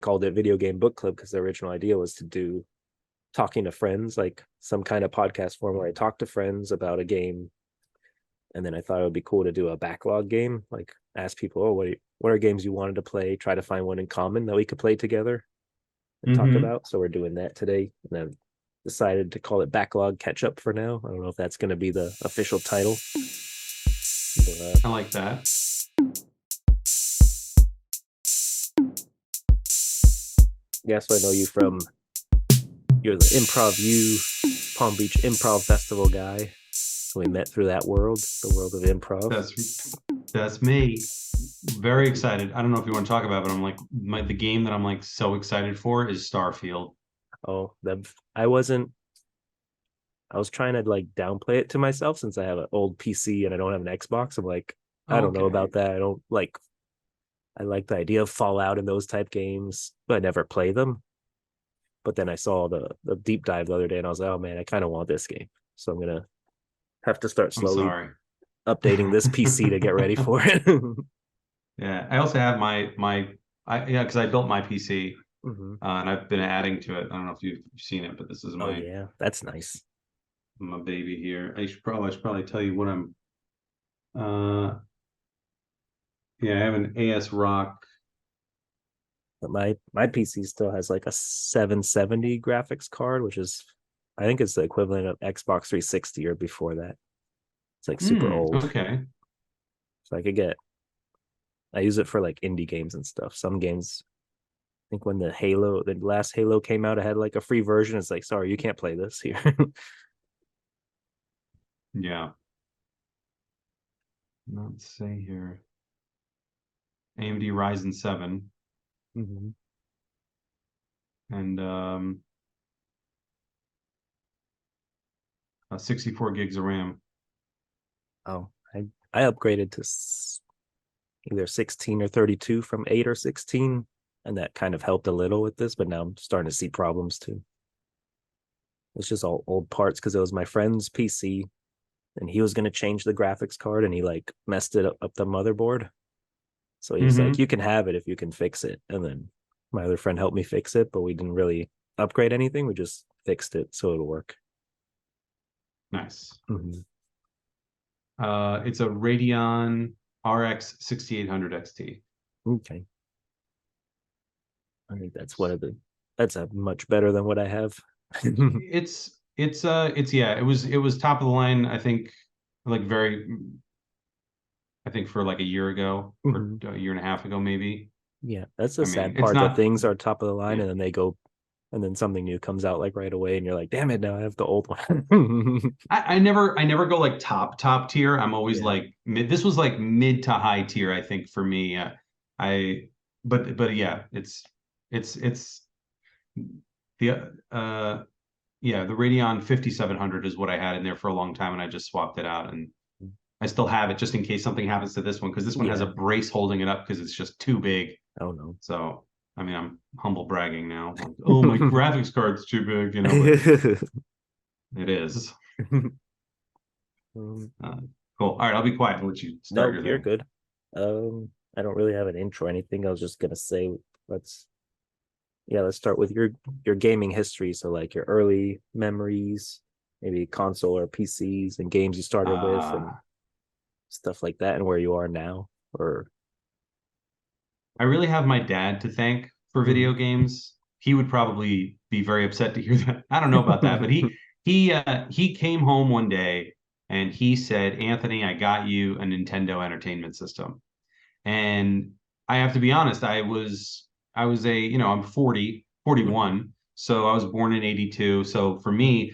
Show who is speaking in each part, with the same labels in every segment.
Speaker 1: called it Video Game Book Club because the original idea was to do talking to friends, like some kind of podcast form where I talk to friends about a game. And then I thought it would be cool to do a backlog game, like ask people, oh, what are games you wanted to play? Try to find one in common that we could play together and talk about. So we're doing that today. And then decided to call it Backlog Ketchup for now. I don't know if that's going to be the official title.
Speaker 2: I like that.
Speaker 1: Yeah, so I know you from, you're the Palm Beach Improv Festival guy. So we met through that world, the world of improv.
Speaker 2: That's me. Very excited. I don't know if you want to talk about it, but I'm like, the game that I'm like so excited for is Starfield.
Speaker 1: Oh, I was trying to like downplay it to myself since I have an old PC and I don't have an Xbox. I'm like, I don't know about that. I like the idea of Fallout and those type games, but I never play them. But then I saw the deep dive the other day and I was like, oh man, I kind of want this game. So I'm gonna have to start slowly updating this PC to get ready for it.
Speaker 2: Yeah, I also have because I built my PC and I've been adding to it. I don't know if you've seen it, but this is
Speaker 1: oh yeah, that's nice.
Speaker 2: My baby here. I should probably tell you what I'm. Yeah, I have an AS Rock.
Speaker 1: But my PC still has like a 770 graphics card, which is, I think it's the equivalent of Xbox 360 or before that. It's like super old.
Speaker 2: Okay.
Speaker 1: So I use it for like indie games and stuff. Some games, I think when the last Halo came out, it had like a free version. It's like, sorry, you can't play this here.
Speaker 2: Yeah. Let's see here. AMD Ryzen 7. And 64 gigs of RAM.
Speaker 1: Oh, I upgraded to either 16 or 32 from 8 or 16, and that kind of helped a little with this, but now I'm starting to see problems too. It's just all old parts because it was my friend's PC and he was going to change the graphics card and he like messed it up the motherboard. So he's like, you can have it if you can fix it. And then my other friend helped me fix it, but we didn't really upgrade anything. We just fixed it so it'll work.
Speaker 2: Nice. It's a Radeon RX 6800 XT.
Speaker 1: Okay. I think that's a much better than what I have.
Speaker 2: It's yeah, it was top of the line, I think, for like a year ago or a year and a half ago, maybe.
Speaker 1: Yeah, that's the sad part that things are top of the line and then they go and then something new comes out like right away and you're like, damn it, now I have the old one.
Speaker 2: I never go like top tier. I'm always like this was like mid to high tier, I think, for me. But yeah, it's the the Radeon 5700 is what I had in there for a long time, and I just swapped it out, and I still have it just in case something happens to this one because this one has a brace holding it up because it's just too big.
Speaker 1: Oh no!
Speaker 2: So I mean, I'm humble bragging now. Like, oh, my graphics card's too big, you know. It is. Cool. All right, I'll be quiet and let you start your thing.
Speaker 1: You're good. I don't really have an intro or anything. I was just gonna say let's start with your gaming history. So like your early memories, maybe console or PCs and games you started with and stuff like that, and where you are now. Or
Speaker 2: I really have my dad to thank for video games. He would probably be very upset to hear that. I don't know about that, but he came home one day and he said, "Anthony, I got you a Nintendo Entertainment System." And I have to be honest, I was I'm 41, so I was born in 82. So for me,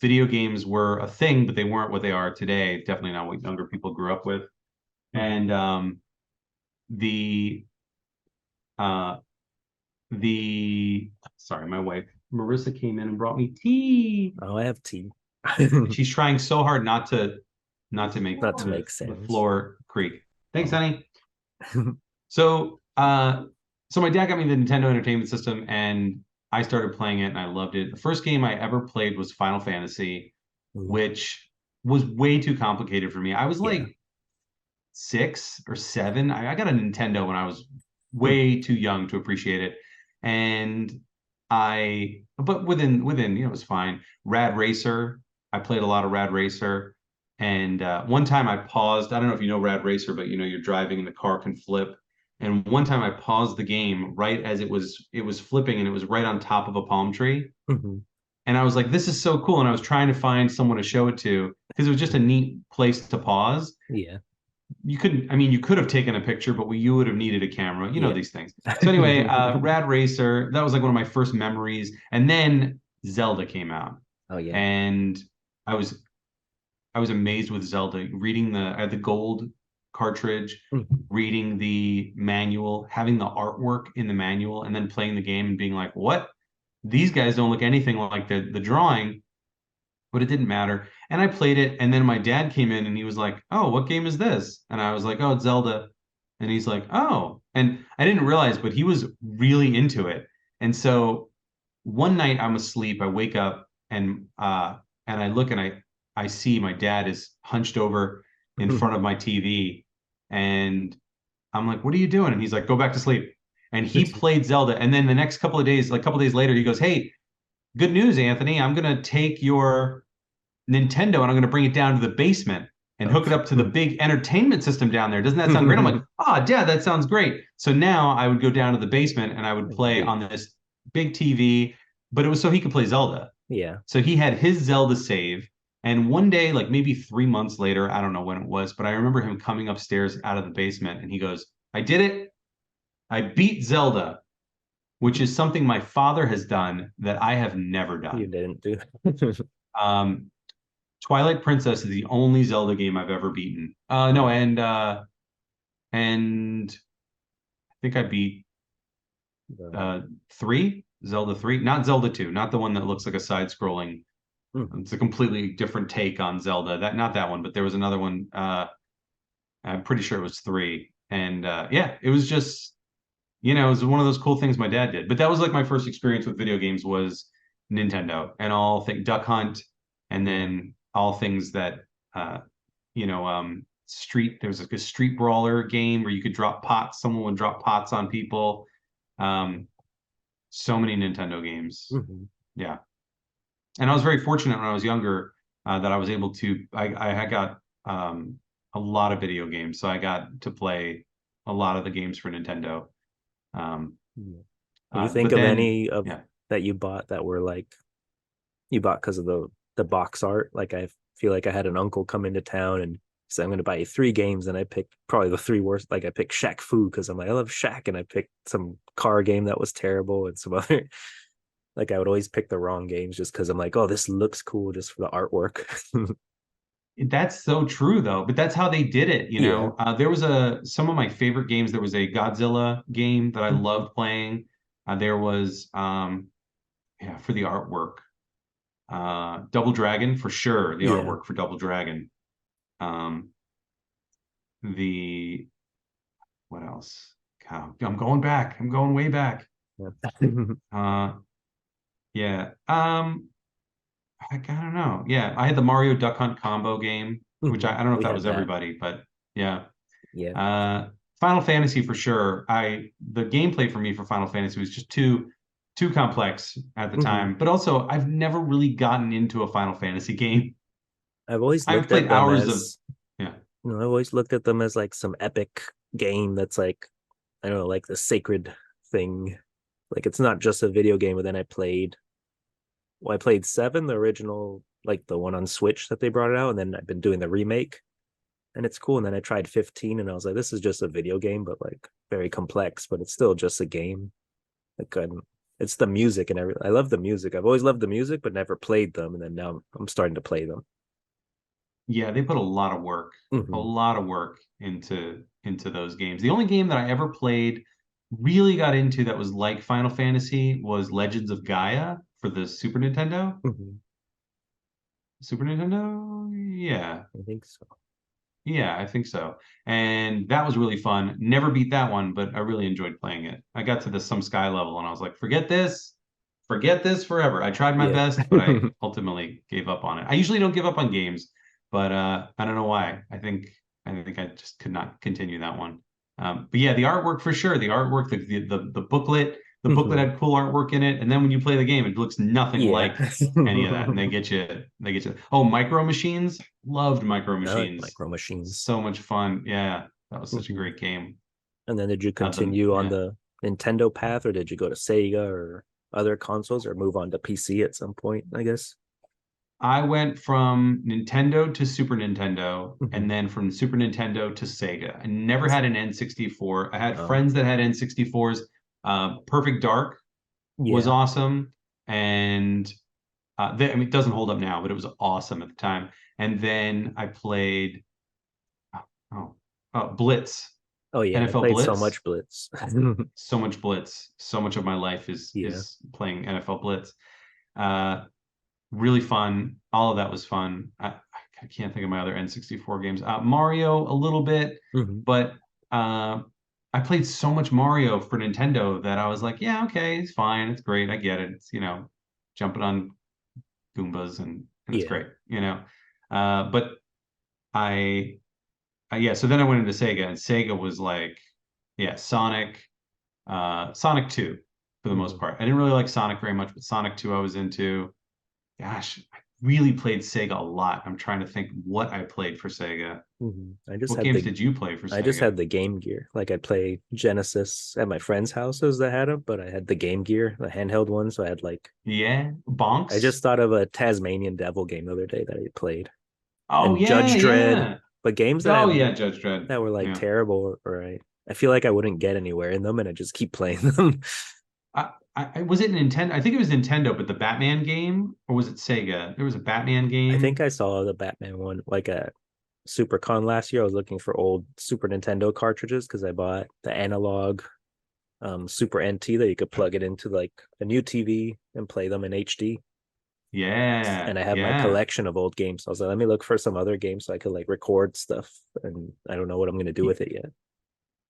Speaker 2: video games were a thing, but they weren't what they are today. Definitely not what younger people grew up with. And sorry, my wife Marissa came in and brought me tea.
Speaker 1: Oh, I have tea.
Speaker 2: She's trying so hard not to make
Speaker 1: sense.
Speaker 2: The floor creak. Thanks, honey. So my dad got me the Nintendo Entertainment System and I started playing it and I loved it. The first game I ever played was Final Fantasy, which was way too complicated for me. I was like 6 or 7. I got a Nintendo when I was way too young to appreciate it. and but within, it was fine. Rad Racer, I played a lot of Rad Racer, and one time I paused. I don't know if you know Rad Racer, but you're driving and the car can flip. And one time I paused the game right as it was flipping, and it was right on top of a palm tree.
Speaker 1: Hmm.
Speaker 2: And I was like, this is so cool. And I was trying to find someone to show it to because it was just a neat place to pause.
Speaker 1: Yeah.
Speaker 2: You couldn't, I mean, you could have taken a picture, but you would have needed a camera,
Speaker 1: Yeah.
Speaker 2: these things. So anyway, Rad Racer, that was like one of my first memories. And then Zelda came out.
Speaker 1: Oh yeah.
Speaker 2: And I was I was amazed with Zelda, reading I had the gold cartridge,
Speaker 1: Mhm.
Speaker 2: reading the manual, having the artwork in the manual, and then playing the game and being like, what? These guys don't look anything like the drawing, but it didn't matter. And I played it, and then my dad came in and he was like, "Oh, what game is this?" And I was like, "Oh, it's Zelda." And he's like, "Oh." And I didn't realize, but he was really into it. And so one night I'm asleep, I wake up and I look and I see my dad is hunched over in front of my TV, and I'm like, "What are you doing?" And he's like, "Go back to sleep." And he played Zelda, and then the next couple of days, like a couple of days later, he goes, "Hey, good news, Anthony. I'm gonna take your Nintendo and I'm going to bring it down to the basement and
Speaker 1: Oh.
Speaker 2: hook it up to the big entertainment system down there. Doesn't that sound great?" I'm like, "Oh, Dad, that sounds great." So now I would go down to the basement and I would play
Speaker 1: Big.
Speaker 2: on this big TV, but it was so he could play Zelda.
Speaker 1: Yeah.
Speaker 2: So he had his Zelda save. And one day, like maybe 3 months later, I don't know when it was, but I remember him coming upstairs out of the basement and he goes, "I did it. I beat Zelda," which is something my father has done that I have never
Speaker 1: You
Speaker 2: done.
Speaker 1: didn't do.
Speaker 2: Um, Twilight Princess is the only Zelda game I've ever beaten. No, and I think I beat
Speaker 1: The,
Speaker 2: uh three, Zelda 3, not Zelda 2, not the one that looks like a side-scrolling.
Speaker 1: mhm.
Speaker 2: It's a completely different take on Zelda. That not that one, but there was another one. I'm pretty sure it was 3. And yeah, it was just, it was one of those cool things my dad did. But that was like my first experience with video games was Nintendo and all things Duck Hunt, and
Speaker 1: Yeah.
Speaker 2: then all things that uh, there was like a street brawler game where you could drop pots. Someone would drop pots on people. Um, so many Nintendo games.
Speaker 1: Mhm.
Speaker 2: Yeah, and I was very fortunate when I was younger that I was able to. I had got a lot of video games, so I got to play a lot of the games for Nintendo. Um,
Speaker 1: Yeah. Can you think
Speaker 2: but
Speaker 1: of
Speaker 2: then,
Speaker 1: any of
Speaker 2: yeah,
Speaker 1: that you bought that were like you bought because of the box art? Like I feel like I had an uncle come into town and said I'm going to buy you 3 games, and I picked probably the 3 worst. Like I picked Shaq Fu because I'm like I love Shaq, and I picked some car game that was terrible and some other. Like I would always pick the wrong games just because I'm like, oh, this looks cool just for the artwork.
Speaker 2: that's so true though. But that's how they did it.
Speaker 1: Yeah.
Speaker 2: There was some of my favorite games. There was a Godzilla game that I
Speaker 1: Mhm.
Speaker 2: loved playing. There was yeah, for the artwork. Double Dragon for sure. The
Speaker 1: Yeah.
Speaker 2: artwork for Double Dragon. Um, the what else? God, I'm going back. I'm going way back.
Speaker 1: Yeah.
Speaker 2: Uh, yeah. I don't know. Yeah, I had the Mario Duck Hunt combo game, which I
Speaker 1: Mhm.
Speaker 2: don't know if
Speaker 1: We
Speaker 2: that
Speaker 1: had
Speaker 2: was
Speaker 1: that.
Speaker 2: everybody, but yeah.
Speaker 1: Yeah.
Speaker 2: Uh, Final Fantasy for sure. The gameplay for me for Final Fantasy was just too complex at the
Speaker 1: Hmm.
Speaker 2: time. But also, I've never really gotten into a Final Fantasy game.
Speaker 1: I've always
Speaker 2: I've
Speaker 1: looked
Speaker 2: played
Speaker 1: at them
Speaker 2: hours of
Speaker 1: as
Speaker 2: yeah.
Speaker 1: I've always looked at them as like some epic game that's like I don't know, like the sacred thing. Like it's not just a video game, but then I played 7, the original, like the one on Switch that they brought it out, and then I've been doing the remake, and it's cool. And then I tried 15, and I was like, this is just a video game, but like very complex, but it's still just a game. Like it's the music and everything. I love the music. I've always loved the music, but never played them, and then now I'm starting to play them.
Speaker 2: Yeah, they put a
Speaker 1: Hmm.
Speaker 2: lot of work into those games. The only game that I ever played, really got into that was like Final Fantasy was Legends of Gaia for the Super Nintendo.
Speaker 1: Hmm.
Speaker 2: Super Nintendo? Yeah.
Speaker 1: I think so.
Speaker 2: Yeah, I think so. And that was really fun. Never beat that one, but I really enjoyed playing it. I got to the some sky level and I was like, forget this forever. I tried my
Speaker 1: Yeah.
Speaker 2: best, but I ultimately gave up on it. I usually don't give up on games, but I don't know why. I think I just could not continue that one. But yeah, the artwork for sure. The artwork, the booklet, the booklet had cool artwork in it, and then when you play the game, it looks nothing
Speaker 1: Yeah.
Speaker 2: like any of that, and they get you. Oh, Micro Machines, loved Micro
Speaker 1: I like
Speaker 2: Machines,
Speaker 1: Micro Machines.
Speaker 2: so much fun. Yeah, that was such a
Speaker 1: Hmm.
Speaker 2: great game.
Speaker 1: And then did you
Speaker 2: The
Speaker 1: continue on
Speaker 2: yeah,
Speaker 1: the Nintendo path, or did you go to Sega or other consoles, or move on to PC at some point, I guess?
Speaker 2: I went from Nintendo to Super Nintendo,
Speaker 1: Hmm.
Speaker 2: and then from Super Nintendo to Sega. I never had an N64. I had
Speaker 1: Oh,
Speaker 2: friends that had N64s. Perfect Dark was
Speaker 1: yeah.
Speaker 2: awesome, and I mean, it doesn't hold up now, but it was awesome at the time. And then I played oh, Blitz,
Speaker 1: Oh, yeah. I
Speaker 2: NFL
Speaker 1: played so
Speaker 2: Blitz.
Speaker 1: much Blitz.
Speaker 2: So much Blitz. So much of my life is
Speaker 1: Yeah.
Speaker 2: is playing NFL Blitz. Uh, really fun. All of that was fun. I can't think of my other N64 games. Mario a little bit,
Speaker 1: Hmm.
Speaker 2: but I played so much Mario for Nintendo that I was like, yeah, okay, it's fine, it's great, I get it. It's jumping on Goombas and it's
Speaker 1: Yeah.
Speaker 2: great. But I, yeah. So then I went into Sega, and Sega was like, yeah, Sonic 2 for the most
Speaker 1: Hmm.
Speaker 2: part. I didn't really like Sonic very much, but Sonic 2 I was into. Gosh, I really played Sega a lot. I'm trying to think what I played for Sega.
Speaker 1: Hmm.
Speaker 2: What games did you play for
Speaker 1: I just
Speaker 2: Sega?
Speaker 1: had the Game Gear. Like I'd play Genesis at my friends' houses that had them, but I had the Game Gear, the handheld one. So I had like
Speaker 2: Yeah,
Speaker 1: I
Speaker 2: Bonks.
Speaker 1: just thought of a Tasmanian Devil game the other day that I played,
Speaker 2: Oh
Speaker 1: and
Speaker 2: yeah,
Speaker 1: Judge Dredd,
Speaker 2: yeah.
Speaker 1: but games
Speaker 2: Oh yeah, Judge Dredd.
Speaker 1: that were like
Speaker 2: Yeah.
Speaker 1: terrible, or I feel like I wouldn't get anywhere in them, and I just keep playing them.
Speaker 2: Was it Nintendo? I think it was Nintendo, but the Batman game, or was it Sega? There was a Batman
Speaker 1: I think
Speaker 2: game.
Speaker 1: I saw the Batman one like at SuperCon last year. I was looking for old Super Nintendo cartridges because I bought the analog Super NT that you could plug it into like a new TV and play them in HD.
Speaker 2: Yeah,
Speaker 1: And I have my
Speaker 2: yeah.
Speaker 1: collection of old games. So I was like, let me look for some other games so I could like record stuff. And I don't know what I'm gonna do with it yet.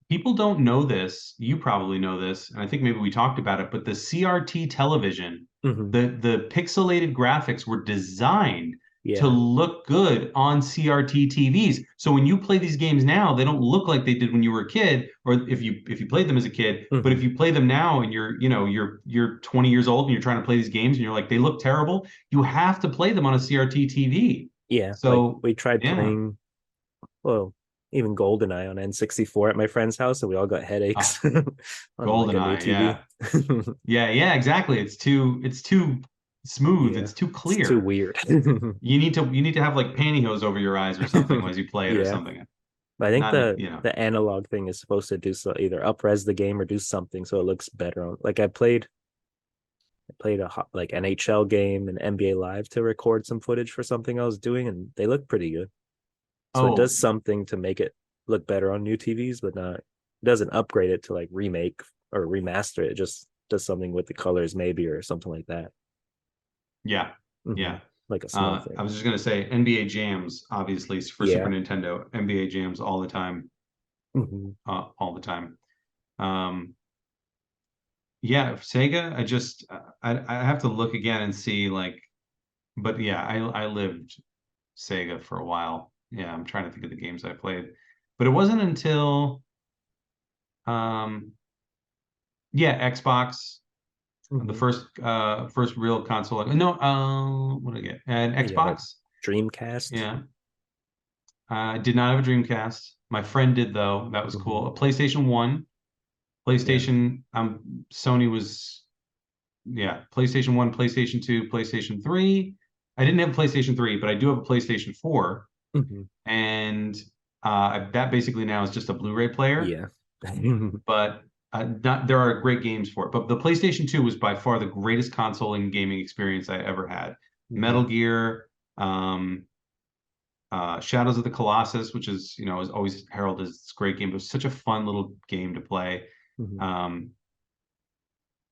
Speaker 2: People don't know this. You probably know this, and I think maybe we talked about it, but the CRT television,
Speaker 1: Hmm.
Speaker 2: the pixelated graphics were designed to
Speaker 1: Yeah.
Speaker 2: look good on CRT TVs. So when you play these games now, they don't look like they did when you were a kid, or if you played them as a kid. But if
Speaker 1: Hmm.
Speaker 2: you play them now and you're 20 years old and you're trying to play these games and you're like, they look terrible, you have to play them on a CRT TV.
Speaker 1: Yeah. Like
Speaker 2: So
Speaker 1: we tried
Speaker 2: yeah.
Speaker 1: playing, well, even GoldenEye on N64 at my friend's house, and we all got headaches
Speaker 2: Ah,
Speaker 1: on like a new
Speaker 2: GoldenEye,
Speaker 1: TV.
Speaker 2: yeah. Yeah, yeah, exactly. It's too smooth.
Speaker 1: Yeah.
Speaker 2: It's too
Speaker 1: It's too
Speaker 2: clear.
Speaker 1: weird.
Speaker 2: You need to have like pantyhose over your eyes or something as you play it or
Speaker 1: Yeah.
Speaker 2: something.
Speaker 1: But I think
Speaker 2: Not,
Speaker 1: the analog thing is supposed to do so either upres the game or do something so it looks better on like I played like NHL game and NBA Live to record some footage for something I was doing, and they look pretty good. So it
Speaker 2: oh,
Speaker 1: does something to make it look better on new TVs, but not it doesn't upgrade it to like remake or remaster it. It just does something with the colors maybe or something like that.
Speaker 2: yeah.
Speaker 1: Hmm.
Speaker 2: Yeah.
Speaker 1: Like a small
Speaker 2: I
Speaker 1: thing.
Speaker 2: was just gonna say NBA Jams, obviously for Super
Speaker 1: Yeah.
Speaker 2: Nintendo, NBA Jams
Speaker 1: Hmm.
Speaker 2: all the time. Um, yeah, Sega, I have to look again and see like, but yeah, I lived Sega for a while. Yeah, I'm trying to think of the games I played, but it wasn't until um, yeah, Xbox, the
Speaker 1: Hmm.
Speaker 2: first real console. No, what did I get? An
Speaker 1: You got a
Speaker 2: Xbox.
Speaker 1: Dreamcast.
Speaker 2: Yeah, I did not have a Dreamcast. My friend did though. That was
Speaker 1: Hmm.
Speaker 2: cool. A PlayStation 1,
Speaker 1: Yeah.
Speaker 2: PlayStation. Sony was yeah, PlayStation 1, PlayStation 2, PlayStation 3. I didn't have a PlayStation 3, but I do have a PlayStation 4,
Speaker 1: Hmm.
Speaker 2: and that basically now is just a Blu-ray player.
Speaker 1: Yeah.
Speaker 2: But there are great games for it. But the PlayStation 2 was by far the greatest console and gaming experience I ever had.
Speaker 1: Hmm.
Speaker 2: Metal Gear, um, Shadows of the Colossus, which is always heralded as this great game. It was such a fun little game to play.
Speaker 1: Hmm.
Speaker 2: Um,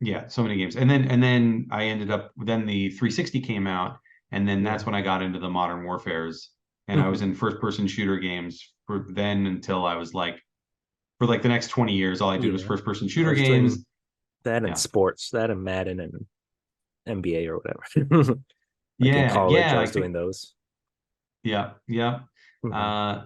Speaker 2: yeah, so many games. And then I ended up then the 360 came out, and then
Speaker 1: Yeah.
Speaker 2: that's when I got into the Modern Warfares, and I was
Speaker 1: Hmm.
Speaker 2: in first person shooter games for then until I was like for like the next 20 years, all I did was
Speaker 1: Yeah.
Speaker 2: first person
Speaker 1: I
Speaker 2: shooter
Speaker 1: was
Speaker 2: games.
Speaker 1: doing that in
Speaker 2: Yeah.
Speaker 1: sports, that and Madden and NBA or whatever. Like in
Speaker 2: Yeah,
Speaker 1: college, I
Speaker 2: yeah,
Speaker 1: was doing those.
Speaker 2: yeah, yeah.
Speaker 1: Hmm.
Speaker 2: Uh,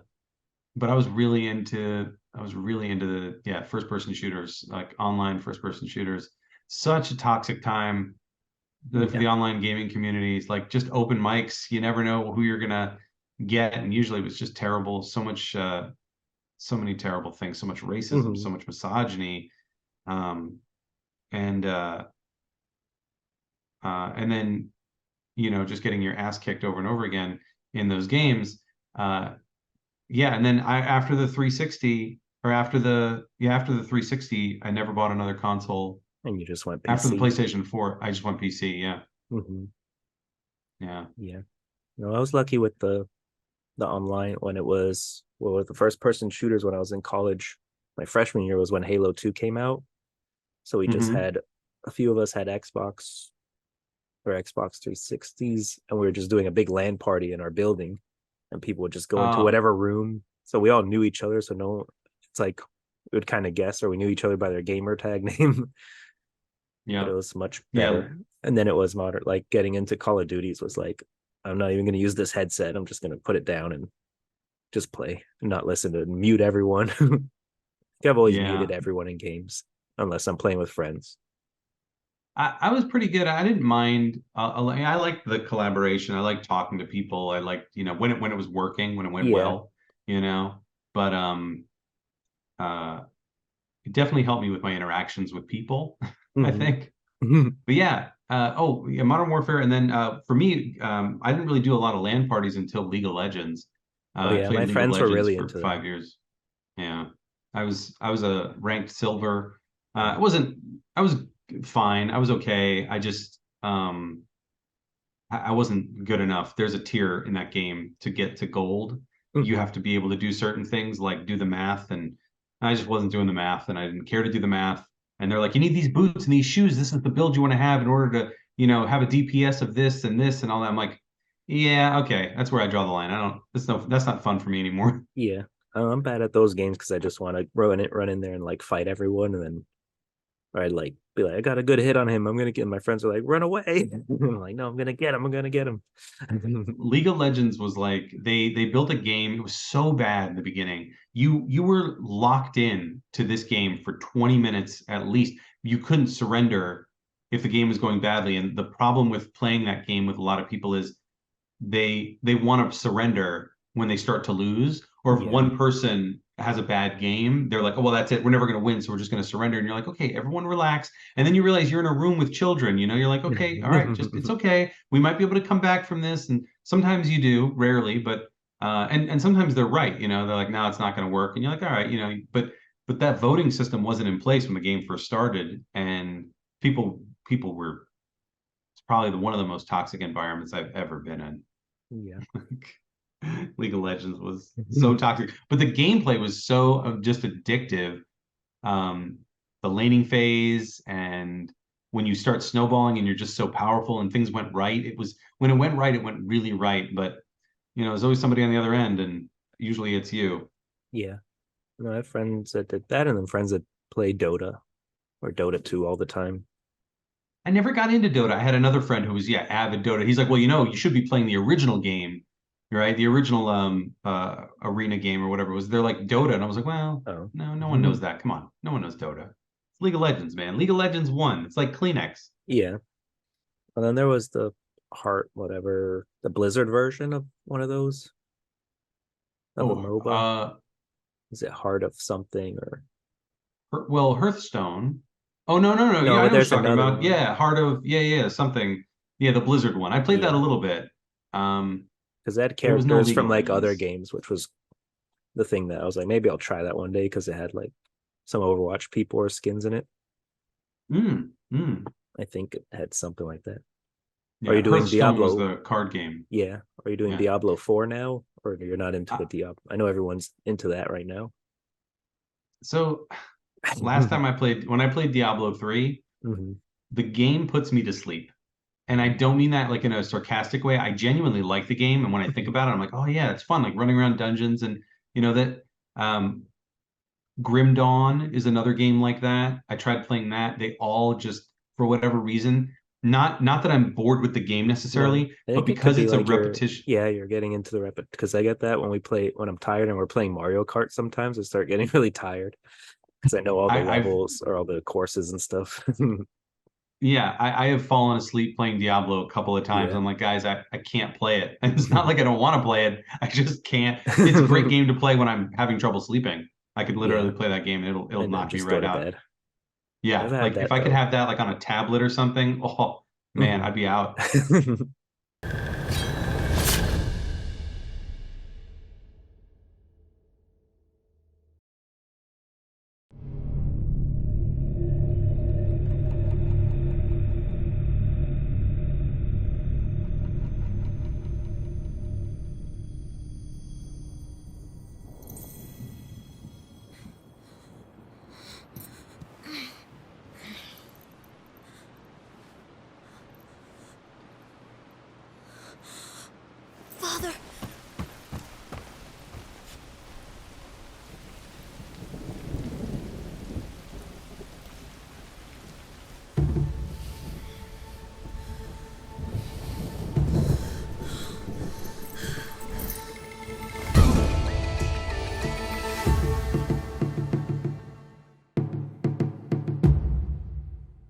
Speaker 2: but I was really into the first person shooters, like online first person shooters. such a toxic time for
Speaker 1: Yeah.
Speaker 2: the online gaming communities. Like just open mics, you never know who you're gonna get, and usually it was just terrible. So many terrible things, so much racism,
Speaker 1: Hmm.
Speaker 2: so much misogyny, um, and and then just getting your ass kicked over and over again in those games. Uh, yeah, and then after the 360 or after the 360, I never bought another console.
Speaker 1: And you just went
Speaker 2: After the
Speaker 1: PC.
Speaker 2: PlayStation 4, I just went PC. Yeah,
Speaker 1: Hmm.
Speaker 2: yeah.
Speaker 1: Yeah. No, I was lucky with the online when it was well with the first person shooters when I was in college. My freshman year was when Halo 2 came out. So we just
Speaker 2: Hmm.
Speaker 1: had a few of us had Xbox or Xbox 360s, and we were just doing a big LAN party in our building, and people would just go into
Speaker 2: Uh,
Speaker 1: whatever room. So we all knew each other. So no, it's like we would kind of guess, or we knew each other by their gamer tag name, but it
Speaker 2: yeah,
Speaker 1: was much
Speaker 2: yeah,
Speaker 1: better. And then it was modern, like getting into Call of Duties was like, I'm not even going to use this headset. I'm just going to put it down and just play and not listen to mute everyone. I've always
Speaker 2: yeah.
Speaker 1: muted everyone in games unless I'm playing with friends.
Speaker 2: I was pretty good. I didn't mind. I liked the collaboration. I liked talking to people. I liked, when it was working, when it went
Speaker 1: Yeah.
Speaker 2: well, you know. But uh, it definitely helped me with my interactions with people, I
Speaker 1: Hmm.
Speaker 2: think. But yeah, oh yeah, Modern Warfare, and then for me, I didn't really do a lot of LAN parties until League of Legends.
Speaker 1: Oh
Speaker 2: I
Speaker 1: yeah,
Speaker 2: played
Speaker 1: my
Speaker 2: League of
Speaker 1: friends were
Speaker 2: Legends
Speaker 1: really
Speaker 2: for
Speaker 1: into that.
Speaker 2: 5 years. Yeah, I was a ranked silver.
Speaker 1: Oh.
Speaker 2: I wasn't. I was fine. I was okay. I just I wasn't good enough. There's a tier in that game to get to gold. You
Speaker 1: Hmm.
Speaker 2: have to be able to do certain things like do the math, and I just wasn't doing the math, and I didn't care to do the math. And they're like, you need these boots and these shoes. This is the build you want to have in order to, have a DPS of this and all that. I'm like, yeah, okay, that's where I draw the line. I don't. That's not fun for me anymore.
Speaker 1: Yeah. I'm bad at those games because I just want to run in there and like fight everyone, and then or I'd like be like, I got a good hit on him. I'm gonna get. My friends are like, run away. I'm like, no, I'm gonna get him. I'm gonna get him.
Speaker 2: League of Legends was like they built a game. It was so bad in the beginning. You were locked in to this game for 20 minutes at least. You couldn't surrender if the game was going badly. And the problem with playing that game with a lot of people is they want to surrender when they start to lose, or if
Speaker 1: Yeah.
Speaker 2: one person has a bad game, they're like, oh well, that's it, we're never going to win, so we're just going to surrender. And you're like, okay, everyone relax. And then you realize you're in a room with children, you're like, okay, all right, just it's okay, we might be able to come back from this. And sometimes you do, rarely, but and sometimes they're right, they're like, no, it's not going to work, and you're like, all right, but that voting system wasn't in place when the game first started, and people were, it's probably one of the most toxic environments I've ever been in.
Speaker 1: Yeah.
Speaker 2: League of Legends was so toxic, but the gameplay was so just addictive. Um, the laning phase, and when you start snowballing and you're just so powerful and things went right. It was when it went right, it went really right. But there's always somebody on the other end, and usually it's you.
Speaker 1: Yeah. No, I have friends that did that, and then friends that play Dota or Dota 2 all the time.
Speaker 2: I never got into Dota. I had another friend who was, yeah, avid Dota. He's like, well, you should be playing the original game, right? The original arena game or whatever it was. They're like Dota, and I was like, well,
Speaker 1: Oh.
Speaker 2: no, no one knows that. Come on, no one knows Dota. It's League of Legends, man. League of Legends won. It's like Kleenex.
Speaker 1: Yeah. And then there was the Heart, whatever, the Blizzard version of one of those of a
Speaker 2: Oh,
Speaker 1: MOBA. Is it Heart of something or
Speaker 2: well, Hearthstone. Oh no, no, no.
Speaker 1: no?
Speaker 2: Yeah, I
Speaker 1: But
Speaker 2: know what
Speaker 1: there's
Speaker 2: you're talking
Speaker 1: another
Speaker 2: about.
Speaker 1: one.
Speaker 2: Yeah, Heart of, yeah, yeah, something. Yeah, the Blizzard one. I played that a
Speaker 1: Yeah,
Speaker 2: little bit. Um,
Speaker 1: because that
Speaker 2: but it was no
Speaker 1: characters
Speaker 2: League
Speaker 1: from
Speaker 2: of
Speaker 1: like other
Speaker 2: Legends.
Speaker 1: games, which was the thing that I was like, maybe I'll try that one day because it had like some Overwatch people or skins in it.
Speaker 2: Mm, mm.
Speaker 1: I think it had something like that. Are you
Speaker 2: Yeah,
Speaker 1: doing
Speaker 2: Hearthstone was
Speaker 1: Diablo?
Speaker 2: the card game.
Speaker 1: Yeah. Are you doing
Speaker 2: Yeah.
Speaker 1: Diablo 4 now? Or you're not into the
Speaker 2: Uh,
Speaker 1: Diablo? I know everyone's into that right now.
Speaker 2: so last time when I played Diablo 3,
Speaker 1: Hmm.
Speaker 2: the game puts me to sleep. And I don't mean that like in a sarcastic way. I genuinely like the game. And when I think about it, I'm like, oh yeah, it's fun, like running around dungeons. And that um Grim Dawn is another game like that. I tried playing that. They all just, for whatever reason, not that I'm bored with the game
Speaker 1: No,
Speaker 2: necessarily,
Speaker 1: I
Speaker 2: but
Speaker 1: think it could
Speaker 2: because
Speaker 1: be
Speaker 2: it's a
Speaker 1: like
Speaker 2: repetition.
Speaker 1: you're getting into the repet because I get that when we play when I'm tired and we're playing Mario Kart sometimes I start getting really tired because I know all the
Speaker 2: I've
Speaker 1: levels or all the courses and stuff.
Speaker 2: Yeah, I have fallen asleep playing Diablo a couple of times.
Speaker 1: Yeah.
Speaker 2: I'm like, guys, I can't play it. And it's not like I don't want to play it. I just can't. It's a great game to play when I'm having trouble sleeping. I could literally
Speaker 1: Yeah.
Speaker 2: play that game and it'll
Speaker 1: And then
Speaker 2: knock me
Speaker 1: just go
Speaker 2: right
Speaker 1: to
Speaker 2: out.
Speaker 1: bed. I've
Speaker 2: Yeah,
Speaker 1: had
Speaker 2: like if
Speaker 1: that
Speaker 2: I could
Speaker 1: though.
Speaker 2: have that like on a tablet or something, oh man,
Speaker 1: Hmm.
Speaker 2: I'd be out.
Speaker 3: Father!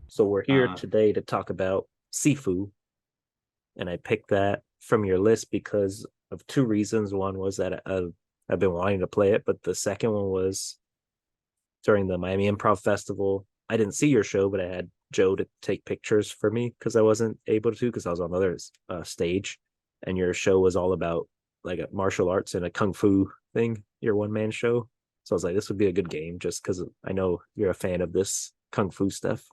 Speaker 1: So we're here
Speaker 2: Uh,
Speaker 1: today to talk about Sifu, and I picked that from your list because of two reasons. One was that I've been wanting to play it, but the second one was during the Miami Improv Festival. I didn't see your show, but I had Joe to take pictures for me because I wasn't able to because I was on the other stage, and your show was all about like a martial arts and a kung fu thing. Your one man show, so I was like, this would be a good game just because I know you're a fan of this kung fu stuff.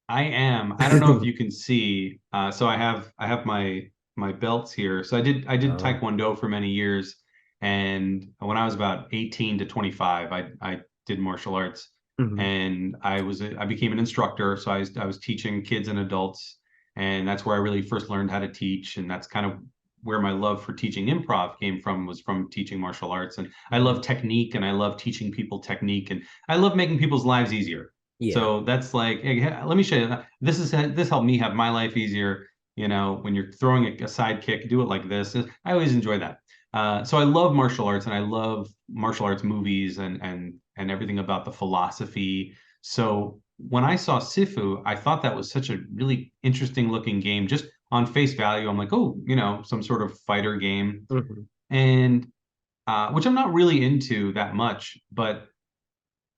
Speaker 2: I am. I don't know if you can see. So I have my belts here. So I did
Speaker 1: Oh.
Speaker 2: Taekwondo for many years, and when I was about 18 to 25, I did martial arts,
Speaker 1: Mhm.
Speaker 2: and I became an instructor. So I was teaching kids and adults, and that's where I really first learned how to teach, and that's kind of where my love for teaching improv came from, was from teaching martial arts. And I love
Speaker 1: Mhm.
Speaker 2: technique, and I love teaching people technique, and I love making people's lives easier.
Speaker 1: Yeah.
Speaker 2: So that's like, hey, let me show you. This helped me have my life easier. When you're throwing a side kick, do it like this. I always enjoy that. So I love martial arts, and I love martial arts movies and everything about the philosophy. So when I saw Sifu, I thought that was such a really interesting looking game. Just on face value, I'm like, oh, some sort of fighter game,
Speaker 1: Mhm.
Speaker 2: and which I'm not really into that much, but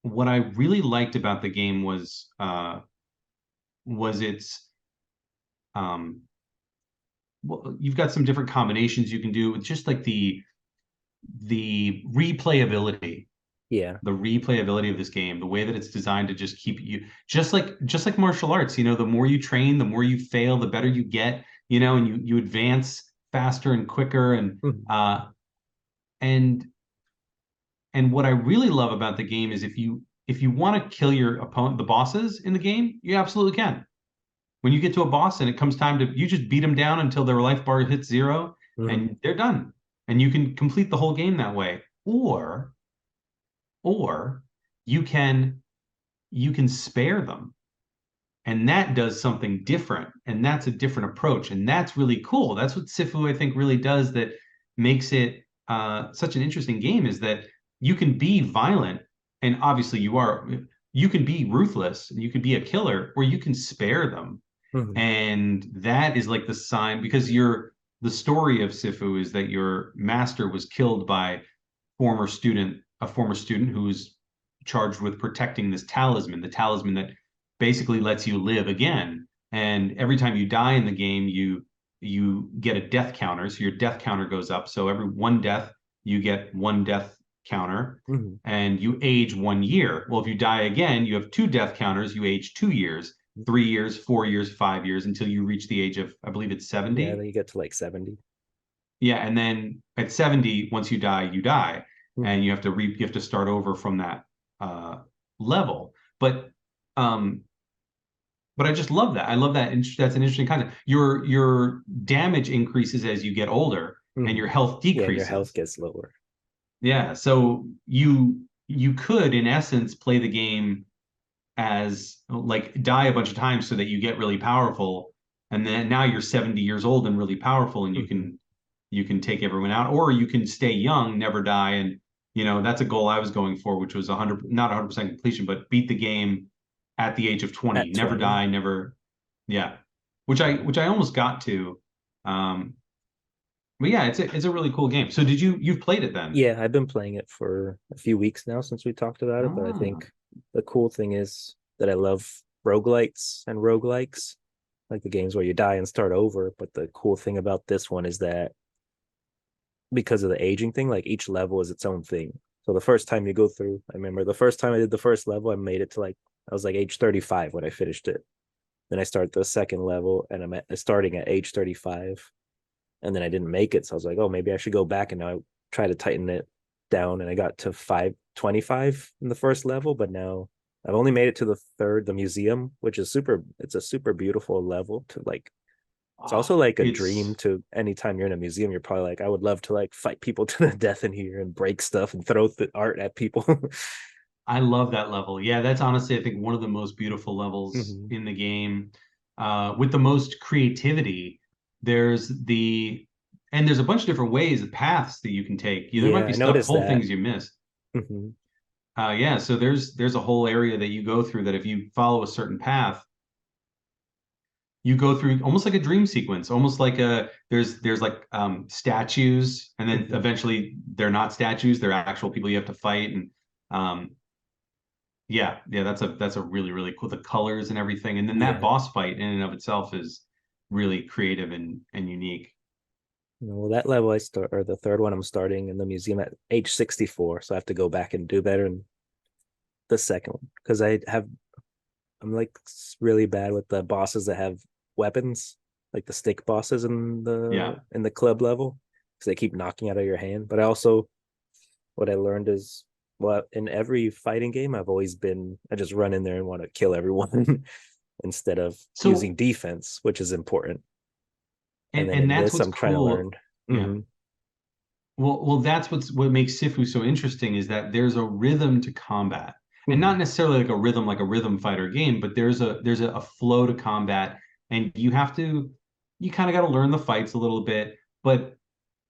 Speaker 2: what I really liked about the game was its well, you've got some different combinations you can do. It's just like the replayability,
Speaker 1: Yeah.
Speaker 2: the replayability of this game, the way that it's designed to just keep you just like martial arts. The more you train, the more you fail, the better you get. And you advance faster and quicker,
Speaker 1: Mhm.
Speaker 2: and and what I really love about the game is if you want to kill your opponent, the bosses in the game, you absolutely can. When you get to a boss and it comes time to, you just beat them down until their life bar hits zero
Speaker 1: Mhm.
Speaker 2: and they're done. And you can complete the whole game that way. Or you can you can spare them. And that does something different. And that's a different approach. And that's really cool. That's what Sifu, I think, really does, that makes it such an interesting game, is that you can be violent. And obviously you can be ruthless and you can be a killer, or you can spare them.
Speaker 1: Mhm.
Speaker 2: And that is like the sign, because the story of Sifu is that your master was killed by a former student who was charged with protecting this talisman, the talisman that basically lets you live again. And every time you die in the game, you get a death counter. So your death counter goes up. So every one death, you get one death counter,
Speaker 1: Mhm.
Speaker 2: and you age 1 year. Well, if you die again, you have two death counters, you age 2 years, 3 years, 4 years, 5 years, until you reach the age of, I believe it's
Speaker 1: Yeah,
Speaker 2: 70.
Speaker 1: then you get to like 70.
Speaker 2: Yeah, and then at 70, once you die,
Speaker 1: Mhm.
Speaker 2: and you have to start over from that uh, level. Um, but I just love that. I love that. That's an interesting concept. Your damage increases as you get older, and your
Speaker 1: Mhm.
Speaker 2: health
Speaker 1: Yeah, and your health
Speaker 2: decreases.
Speaker 1: gets lower.
Speaker 2: Yeah, so you could, in essence, play the game as like die a bunch of times so that you get really powerful, and then now you're 70 years old and really powerful, and you
Speaker 1: Mhm.
Speaker 2: can you can take everyone out, or you can stay young, never die. And that's a goal I was going for, which was 100, not 100% completion, but beat the game at the age of 20.
Speaker 1: At
Speaker 2: Never
Speaker 1: 20.
Speaker 2: die, never, yeah. Which I almost got to. Um, but yeah, it's a really cool game. So you've played it then?
Speaker 1: Yeah, I've been playing it for a few weeks now since we talked about it, but I
Speaker 2: Ah,
Speaker 1: think the cool thing is that I love roguelites and roguelikes, like the games where you die and start over. But the cool thing about this one is that because of the aging thing, like each level is its own thing. So the first time you go through, I remember the first time I did the first level, I made it to like I was like age 35 when I finished it. Then I start the second level and I'm starting at age 35. And then I didn't make it. So I was like, oh, maybe I should go back and I try to tighten it down. And I got to 525 in the first level, but now I've only made it to the third, the museum, which is super, it's a super beautiful level to like, it's
Speaker 2: oh,
Speaker 1: also like a dream
Speaker 2: it's
Speaker 1: to anytime you're in a museum, you're probably like, I would love to like fight people to the death in here and break stuff and throw the art at people.
Speaker 2: I love that level. Yeah, that's honestly, I think, one of the most beautiful levels
Speaker 1: Mm-hmm.
Speaker 2: in the game, with the most creativity. There's the, and there's a bunch of different ways, paths that you can take. There might
Speaker 1: Yeah,
Speaker 2: be
Speaker 1: I
Speaker 2: stuff,
Speaker 1: noticed
Speaker 2: whole
Speaker 1: that.
Speaker 2: things you missed.
Speaker 1: Mm-hmm.
Speaker 2: Yeah, so there's a whole area that you go through that if you follow a certain path, you go through almost like a dream sequence, almost like a there's like statues, and then
Speaker 1: Mm-hmm.
Speaker 2: eventually they're not statues, they're actual people you have to fight, and um, yeah, that's a really cool, the colors and everything, and then that
Speaker 1: Yeah.
Speaker 2: boss fight in and of itself is really creative and unique.
Speaker 1: Well, that level I start, or the third one I'm starting in the museum at age 64. So I have to go back and do better in the second one because I'm like really bad with the bosses that have weapons, like the stick bosses
Speaker 2: Yeah.
Speaker 1: in the club level, because they keep knocking out of your hand. But I also, what I learned is, well, in every fighting game, I just run in there and want to kill everyone instead of
Speaker 2: So
Speaker 1: using defense, which is important. And then
Speaker 2: and
Speaker 1: in
Speaker 2: that's
Speaker 1: this,
Speaker 2: what's
Speaker 1: I'm trying to learn.
Speaker 2: cool. Yeah.
Speaker 1: Mm-hmm.
Speaker 2: Well, that's what makes Sifu so interesting is that there's a rhythm to combat, and
Speaker 1: Mm-hmm.
Speaker 2: not necessarily like a rhythm fighter game, but there's a flow to combat, and you kind of got to learn the fights a little bit. But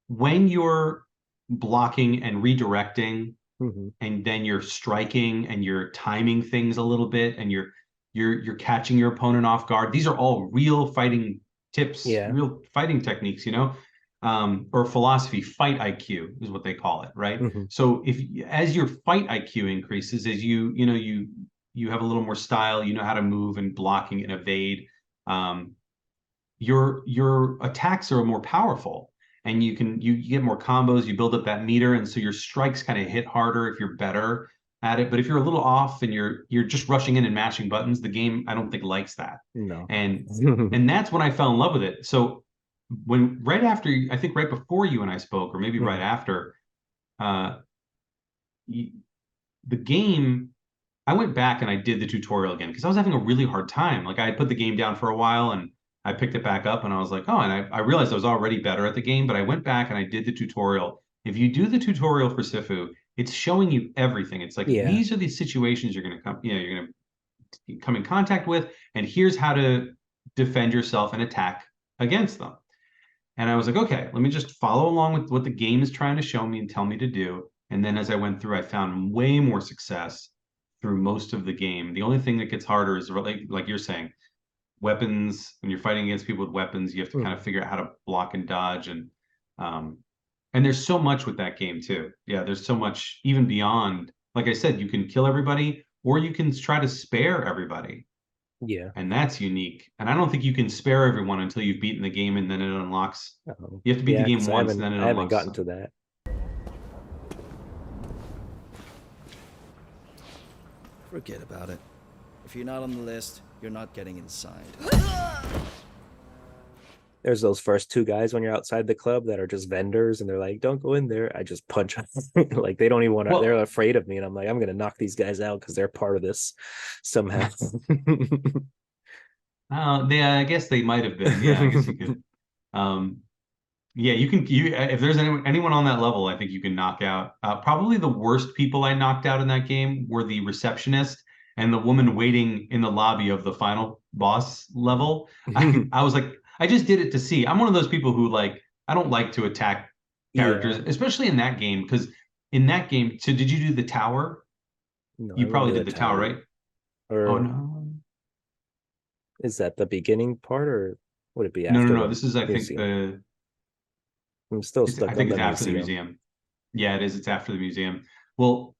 Speaker 2: when you're blocking and redirecting,
Speaker 1: Mm-hmm.
Speaker 2: and then you're striking and you're timing things a little bit, and you're catching your opponent off guard. These are all real fighting tips,
Speaker 1: Yeah.
Speaker 2: real fighting techniques, or philosophy. Fight IQ is what they call it, right?
Speaker 1: Mm-hmm.
Speaker 2: So if as your fight IQ increases, as you have a little more style, you know how to move and blocking and evade. Um, your attacks are more powerful, and you get more combos, you build up that meter, and so your strikes kind of hit harder if you're better at it. But if you're a little off and you're just rushing in and mashing buttons, the game, I don't think, likes that.
Speaker 1: No.
Speaker 2: and and that's when I fell in love with it. So when right after, I think right before you and I spoke, or maybe right
Speaker 1: Mm-hmm.
Speaker 2: after, uh the game, I went back and I did the tutorial again because I was having a really hard time. Like, I had put the game down for a while and I picked it back up and I was like, oh, and I realized I was already better at the game, but I went back and I did the tutorial. If you do the tutorial for Sifu, it's showing you everything. It's like,
Speaker 1: Yeah.
Speaker 2: these are the situations you're going to come in contact with, and here's how to defend yourself and attack against them. And I was like, okay, let me just follow along with what the game is trying to show me and tell me to do. And then as I went through, I found way more success through most of the game. The only thing that gets harder is, like you're saying, weapons. When you're fighting against people with weapons, you have to kind of
Speaker 1: Mm-hmm.
Speaker 2: figure out how to block and dodge. Um, and there's so much with that game too. Yeah, there's so much even beyond. Like I said, you can kill everybody, or you can try to spare everybody,
Speaker 1: Yeah.
Speaker 2: and that's unique. And I don't think you can spare everyone until you've beaten the game, and then it unlocks. You have to beat the
Speaker 1: Yeah,
Speaker 2: game
Speaker 1: because
Speaker 2: once, and then it
Speaker 1: I haven't
Speaker 2: unlocks
Speaker 1: gotten
Speaker 2: some.
Speaker 1: to that.
Speaker 3: Forget about it. If you're not on the list, you're not getting inside.
Speaker 1: There's those first two guys when you're outside the club that are just vendors and they're like, don't go in there. I just punch them. Like they don't even want to, they're
Speaker 2: Well,
Speaker 1: afraid of me. And I'm like, I'm gonna knock these guys out because they're part of this somehow.
Speaker 2: yeah, I guess they might have been. Yeah, I guess you could. Um, yeah, you can. If there's anyone on that level, I think you can knock out. Probably the worst people I knocked out in that game were the receptionist and the woman waiting in the lobby of the final boss level. I was like, I just did it to see. I'm one of those people who, like, I don't like to attack characters,
Speaker 1: Yeah.
Speaker 2: especially in that game, because in that game. So did you do the tower?
Speaker 1: No, I
Speaker 2: You
Speaker 1: didn't
Speaker 2: probably
Speaker 1: do the
Speaker 2: did the tower,
Speaker 1: tower.
Speaker 2: right? Oh
Speaker 1: Or
Speaker 2: no.
Speaker 1: Is that the beginning part, or would it be
Speaker 2: No, no,
Speaker 1: after
Speaker 2: no.
Speaker 1: the
Speaker 2: This is, I think
Speaker 1: museum?
Speaker 2: the
Speaker 1: I'm still
Speaker 2: I
Speaker 1: stuck on
Speaker 2: think it's
Speaker 1: the
Speaker 2: after the
Speaker 1: museum.
Speaker 2: museum. Yeah, it is. It's after the museum. Well,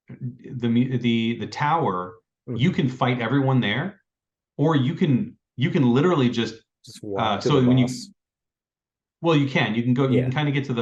Speaker 2: the tower, you
Speaker 1: Hmm.
Speaker 2: can fight everyone there, or you can literally just
Speaker 1: Just walk to the
Speaker 2: so when you
Speaker 1: boss.
Speaker 2: well, you can go, you can
Speaker 1: Yeah.
Speaker 2: kind of get to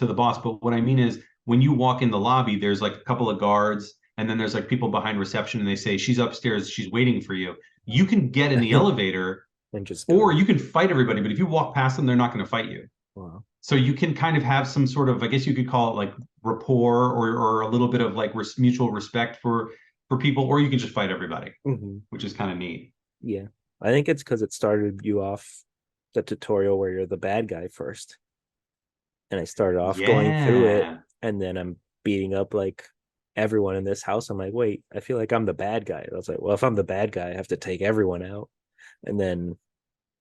Speaker 2: the boss, but what I mean is when you walk in the lobby, there's like a couple of guards, and then there's like people behind reception, and they say she's upstairs, she's waiting for you. You can get in the elevator,
Speaker 1: And just
Speaker 2: or
Speaker 1: go.
Speaker 2: you can fight everybody, but if you walk past them, they're not going to fight you.
Speaker 1: Wow.
Speaker 2: So you can kind of have some sort of, I guess you could call it like rapport, or a little bit of like mutual respect for people, or you can just fight everybody,
Speaker 1: Hmm.
Speaker 2: which is kind of neat.
Speaker 1: Yeah. I think it's because it started you off the tutorial where you're the bad guy first. And I started off going through it,
Speaker 2: Yeah.
Speaker 1: and then I'm beating up like everyone in this house. I'm like, wait, I feel like I'm the bad guy. I was like, well, if I'm the bad guy, I have to take everyone out. And then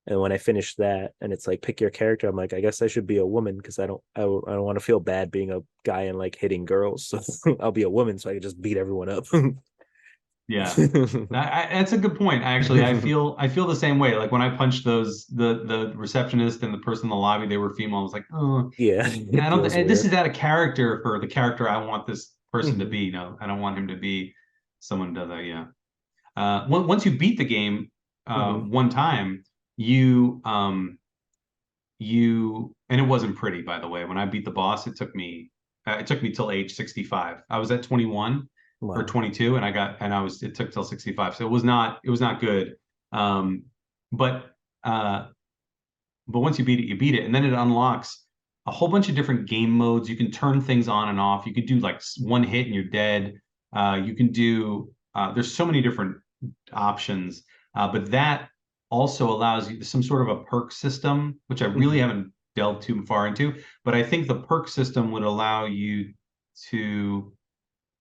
Speaker 1: and when I finished that, and it's like pick your character, I'm like, I guess I should be a woman because I don't want to feel bad being a guy and like hitting girls. So I'll be a woman so I can just beat everyone up.
Speaker 2: Yeah. That's a good point. Actually, I feel the same way. Like when I punched the receptionist and the person in the lobby, they were female. I was like, oh,
Speaker 1: Yeah,
Speaker 2: yeah,
Speaker 1: it
Speaker 2: I don't.
Speaker 1: feels
Speaker 2: This
Speaker 1: weird.
Speaker 2: is out of character for the character I want this person to
Speaker 1: Hmm.
Speaker 2: be. No, I don't want him to be someone who does that. Yeah. Once you beat the game,
Speaker 1: Hmm.
Speaker 2: one time, you and it wasn't pretty, by the way. When I beat the boss, it took me till age 65. I was at 21 or
Speaker 1: Wow.
Speaker 2: 22, and it took till 65. So it was not good. Um, but uh, but once you beat it, you beat it, and then it unlocks a whole bunch of different game modes. You can turn things on and off. You could do like one hit and you're dead. You can do there's so many different options, but that also allows you some sort of a perk system, which I really
Speaker 1: Hmm.
Speaker 2: haven't delved too far into. But I think the perk system would allow you to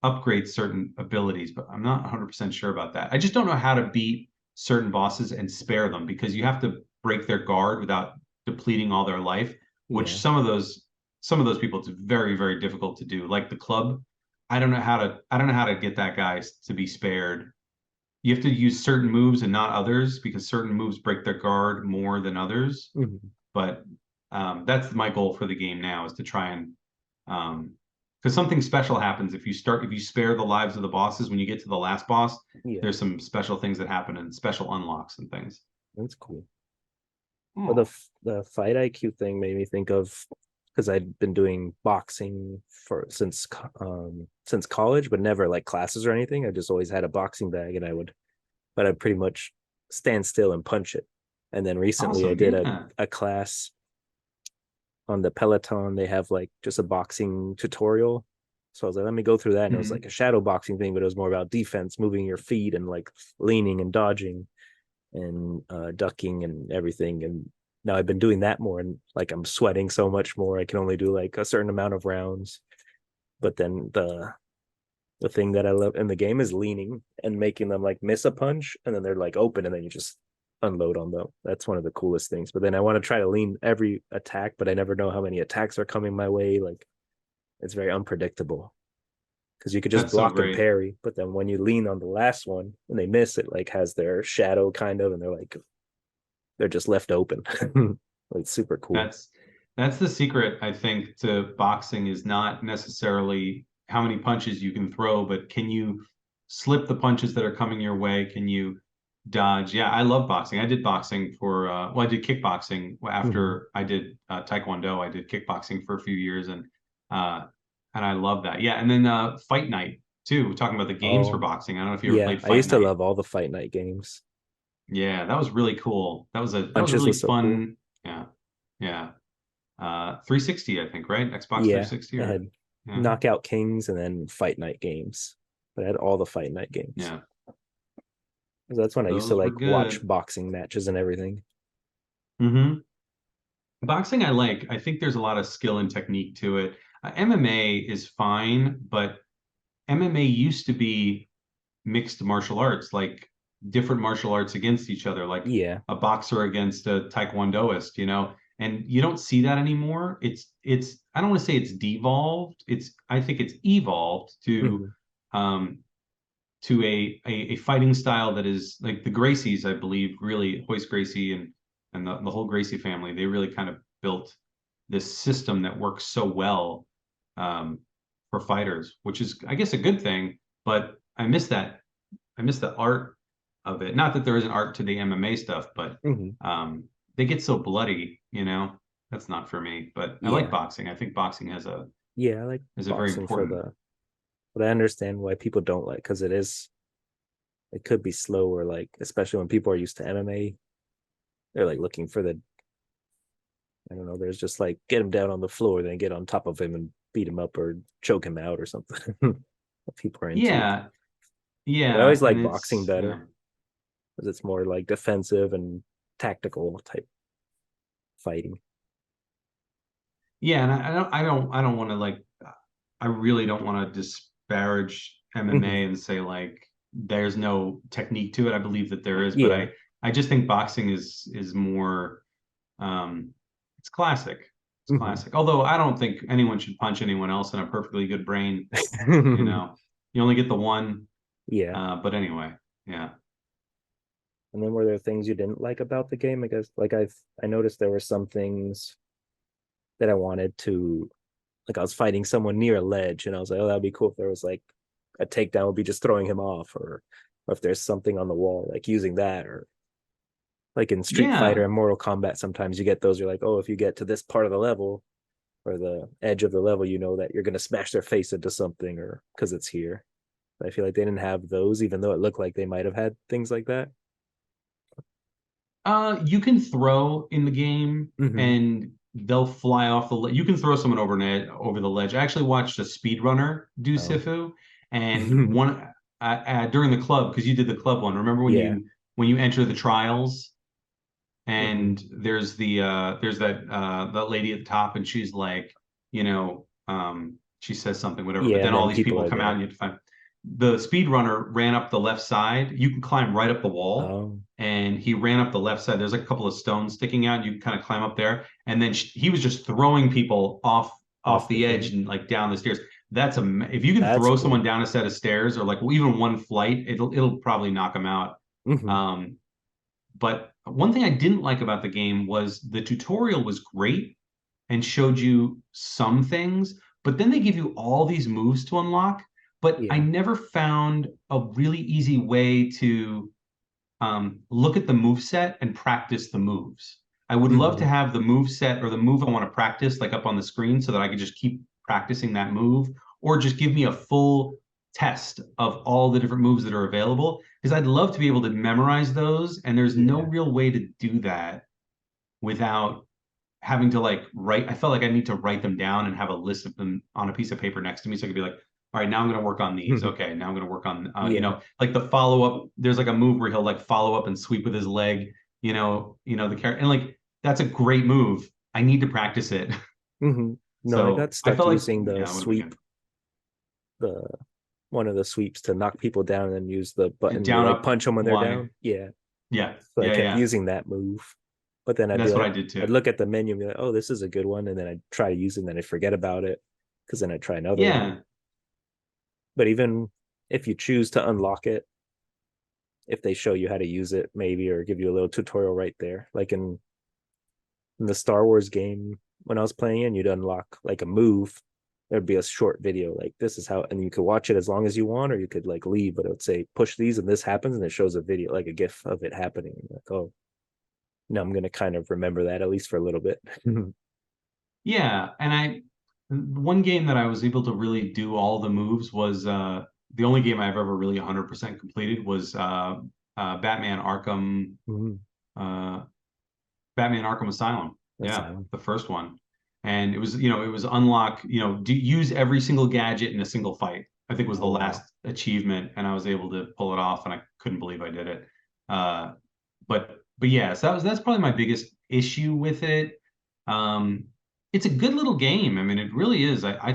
Speaker 2: upgrade certain abilities, but I'm not 100% sure about that. I just don't know how to beat certain bosses and spare them, because you have to break their guard without depleting all their life, which
Speaker 1: Yeah.
Speaker 2: some of those people, it's very, very difficult to do. Like the club, I don't know how to get that guy to be spared. You have to use certain moves and not others, because certain moves break their guard more than others.
Speaker 1: Hmm.
Speaker 2: But that's my goal for the game now, is to try and um, because something special happens if you spare the lives of the bosses when you get to the last boss.
Speaker 1: Yeah.
Speaker 2: There's some special things that happen, and special unlocks and things.
Speaker 1: That's cool. Well,
Speaker 2: Oh,
Speaker 1: the fight IQ thing made me think of because I'd been doing boxing for since college, but never like classes or anything. I just always had a boxing bag, and I'd pretty much stand still and punch it. And then recently, I
Speaker 2: awesome.
Speaker 1: did
Speaker 2: Yeah.
Speaker 1: a class on the Peloton. They have like just a boxing tutorial. So I was like, let me go through that. And it was like
Speaker 2: Hmm.
Speaker 1: a shadow boxing thing, but it was more about defense, moving your feet and like leaning and dodging and ducking and everything. And now I've been doing that more, and like I'm sweating so much more. I can only do like a certain amount of rounds. But then the thing that I love in the game is leaning and making them like miss a punch, and then they're like open, and then you just unload on them. That's one of the coolest things. But then I want to try to lean every attack, but I never know how many attacks are coming my way. Like it's very unpredictable because you could just
Speaker 2: That's so
Speaker 1: block and
Speaker 2: great.
Speaker 1: parry, but then when you lean on the last one and they miss, it like has their shadow kind of, and they're just left open. It's super cool.
Speaker 2: That's that's the secret, I think, to boxing, is not necessarily how many punches you can throw, but can you slip the punches that are coming your way? Can you dodge? Yeah, I love boxing. I did boxing for I did kickboxing
Speaker 1: Mm-hmm.
Speaker 2: after I did taekwondo. I did kickboxing for a few years, uh and I love that. Yeah, and then fight night too. We're talking about the games for
Speaker 1: Oh,
Speaker 2: boxing. I don't know if you ever
Speaker 1: yeah.
Speaker 2: played
Speaker 1: I
Speaker 2: Fight
Speaker 1: used to
Speaker 2: Night.
Speaker 1: love all the Fight Night games.
Speaker 2: Yeah, that was really cool. That was a
Speaker 1: Punches
Speaker 2: really
Speaker 1: was so cool.
Speaker 2: fun. Yeah. Yeah. 360, I think, right? Xbox
Speaker 1: Yeah.
Speaker 2: 360,
Speaker 1: I
Speaker 2: or
Speaker 1: had
Speaker 2: yeah,
Speaker 1: Knockout Kings and then Fight Night games. But I had all the Fight Night games.
Speaker 2: yeah,
Speaker 1: So that's when I used to
Speaker 2: those were
Speaker 1: like watch
Speaker 2: good.
Speaker 1: boxing matches and everything.
Speaker 2: Hmm. Boxing, I like. I think there's a lot of skill and technique to it. MMA is fine, but MMA used to be mixed martial arts, like different martial arts against each other, like
Speaker 1: Yeah.
Speaker 2: a boxer against a taekwondoist, and you don't see that anymore. It's I don't want to say it's devolved. I think it's evolved to
Speaker 1: Hmm.
Speaker 2: um to a fighting style that is like the Gracies, I believe, really Hoist Gracie and the whole Gracie family. They really kind of built this system that works so well for fighters, which is, I guess, a good thing. But I miss that. I miss the art of it. Not that there isn't art to the MMA stuff, but they get so bloody, you know. That's not for me. But I like
Speaker 1: Yeah.
Speaker 2: boxing. I think boxing has
Speaker 1: I like
Speaker 2: a very
Speaker 1: boxing for
Speaker 2: important.
Speaker 1: but I understand why people don't like, because it could be slow, or like, especially when people are used to MMA, they're like looking for I don't know, there's just like get him down on the floor, then get on top of him and beat him up or choke him out or something. What people are into.
Speaker 2: Yeah,
Speaker 1: But I
Speaker 2: yeah,
Speaker 1: always
Speaker 2: and
Speaker 1: like boxing
Speaker 2: it's
Speaker 1: better because it's more like defensive and tactical type fighting.
Speaker 2: yeah, and I don't want to like I really don't want to disparage MMA and say like there's no technique to it. I believe that there is, but
Speaker 1: Yeah.
Speaker 2: I just think boxing is more um it's classic. It's classic. Although I don't think anyone should punch anyone else in a perfectly good brain, you know. You only get the one.
Speaker 1: Yeah.
Speaker 2: But anyway, yeah.
Speaker 1: And then were there things you didn't like about the game? I guess like I noticed there were some things that I wanted to, like I was fighting someone near a ledge and I was like, oh, that'd be cool if there was like a takedown would be just throwing him off, or if there's something on the wall, like using that, or like in Street Fighter
Speaker 2: Yeah.
Speaker 1: and Mortal Kombat, sometimes you get those, you're like, oh, if you get to this part of the level or the edge of the level, you know that you're gonna smash their face into something, or because it's here. I feel like they didn't have those, even though it looked like they might have had things like that.
Speaker 2: You can throw in the game
Speaker 1: Mm-hmm.
Speaker 2: and they'll fly off the you can throw someone over the ledge. I actually watched a speedrunner do
Speaker 1: Oh.
Speaker 2: Sifu and one during the club, because you did the club one. Remember
Speaker 1: Yeah.
Speaker 2: when you enter the trials
Speaker 1: Mm-hmm.
Speaker 2: and there's that lady at the top and she's like, you know, she says something, whatever, but
Speaker 1: Yeah,
Speaker 2: then
Speaker 1: and
Speaker 2: all
Speaker 1: then
Speaker 2: these
Speaker 1: people
Speaker 2: people
Speaker 1: are
Speaker 2: come out
Speaker 1: there.
Speaker 2: and you have to find the speedrunner ran up the left side. You can climb right up the wall,
Speaker 1: Oh,
Speaker 2: and he ran up the left side. There's like a couple of stones sticking out. You can kind of climb up there, and then he was just throwing people off
Speaker 1: off the
Speaker 2: the edge
Speaker 1: thing.
Speaker 2: and like down the stairs. If you can
Speaker 1: That's
Speaker 2: throw someone
Speaker 1: cool.
Speaker 2: down a set of stairs or like even one flight, it'll probably knock them out.
Speaker 1: Mm-hmm.
Speaker 2: Um, but one thing I didn't like about the game was the tutorial was great and showed you some things, but then they give you all these moves to unlock. But I
Speaker 1: Yeah.
Speaker 2: never found a really easy way to look at the move set and practice the moves. I would love to
Speaker 1: Mm-hmm.
Speaker 2: have the move set or the move I want to practice like up on the screen so that I could just keep practicing that move, or just give me a full test of all the different moves that are available, because I'd love to be able to memorize those, and there's no
Speaker 1: Yeah.
Speaker 2: real way to do that without having to like write. I felt like I need to write them down and have a list of them on a piece of paper next to me so I could be like, all right, now I'm going to work on these. Okay, now I'm going to work on,
Speaker 1: Yeah.
Speaker 2: like the follow up. There's like a move where he'll like follow up and sweep with his leg. The character, and like that's a great move. I need to practice it.
Speaker 1: Mm-hmm. No, I got
Speaker 2: So I
Speaker 1: stuck
Speaker 2: felt like,
Speaker 1: using the
Speaker 2: yeah, what have we got?
Speaker 1: sweep, the one of the sweeps to knock people down, and use the button to
Speaker 2: Down,
Speaker 1: like
Speaker 2: up,
Speaker 1: punch them when they're
Speaker 2: Y.
Speaker 1: down. Yeah.
Speaker 2: Yeah,
Speaker 1: So I
Speaker 2: yeah,
Speaker 1: kept
Speaker 2: yeah.
Speaker 1: using that move. But then I'd be
Speaker 2: That's what I
Speaker 1: like,
Speaker 2: did
Speaker 1: I'd
Speaker 2: too.
Speaker 1: look at the menu and be like, oh, this is a good one. And then I'd try to use it and then I'd forget about it, because then I'd try another one.
Speaker 2: Yeah,
Speaker 1: But even if you choose to unlock it, if they show you how to use it, maybe, or give you a little tutorial right there, like in the Star Wars game when I was playing, and you'd unlock like a move, there'd be a short video like this is how, and you could watch it as long as you want, or you could like leave, but it would say push these and this happens, and it shows a video, like a gif of it happening. Like, oh, no, I'm gonna kind of remember that at least for a little bit.
Speaker 2: yeah. And one game that I was able to really do all the moves was the only game I've ever really 100% completed was Batman Arkham uh, Batman Arkham Asylum.
Speaker 1: That's
Speaker 2: Yeah,
Speaker 1: how.
Speaker 2: the first one. And it was unlock, use every single gadget in a single fight. I think was the
Speaker 1: Oh wow.
Speaker 2: last achievement, and I was able to pull it off, and I couldn't believe I did it. Uh, but yeah, so that's probably my biggest issue with it. Um, it's a good little game. I mean, it really is.
Speaker 1: Yeah.
Speaker 2: I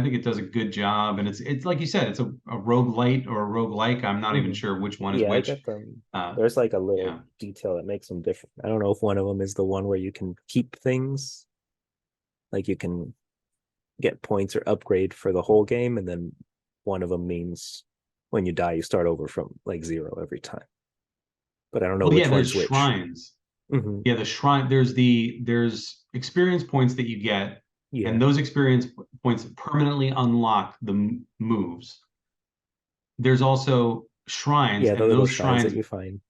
Speaker 2: think it does a good job, and it's like you said, it's a roguelite or a roguelike. I'm not even
Speaker 1: Hmm.
Speaker 2: sure which one is
Speaker 1: Yeah, I
Speaker 2: which.
Speaker 1: get them.
Speaker 2: Uh,
Speaker 1: There's like a little
Speaker 2: yeah.
Speaker 1: detail that makes them different. I don't know if one of them is the one where you can keep things, like you can get points or upgrade for the whole game, and then one of them means when you die, you start over from like 0 every time. But I don't know
Speaker 2: Well, yeah,
Speaker 1: which
Speaker 2: there's
Speaker 1: one's which.
Speaker 2: shrines.
Speaker 1: Hmm.
Speaker 2: Yeah, the shrine, there's experience points that you get,
Speaker 1: Yeah.
Speaker 2: and those experience points permanently unlock the moves. There's also shrines,
Speaker 1: Yeah, the
Speaker 2: and
Speaker 1: little
Speaker 2: those
Speaker 1: shrines that
Speaker 2: shrines,
Speaker 1: you find,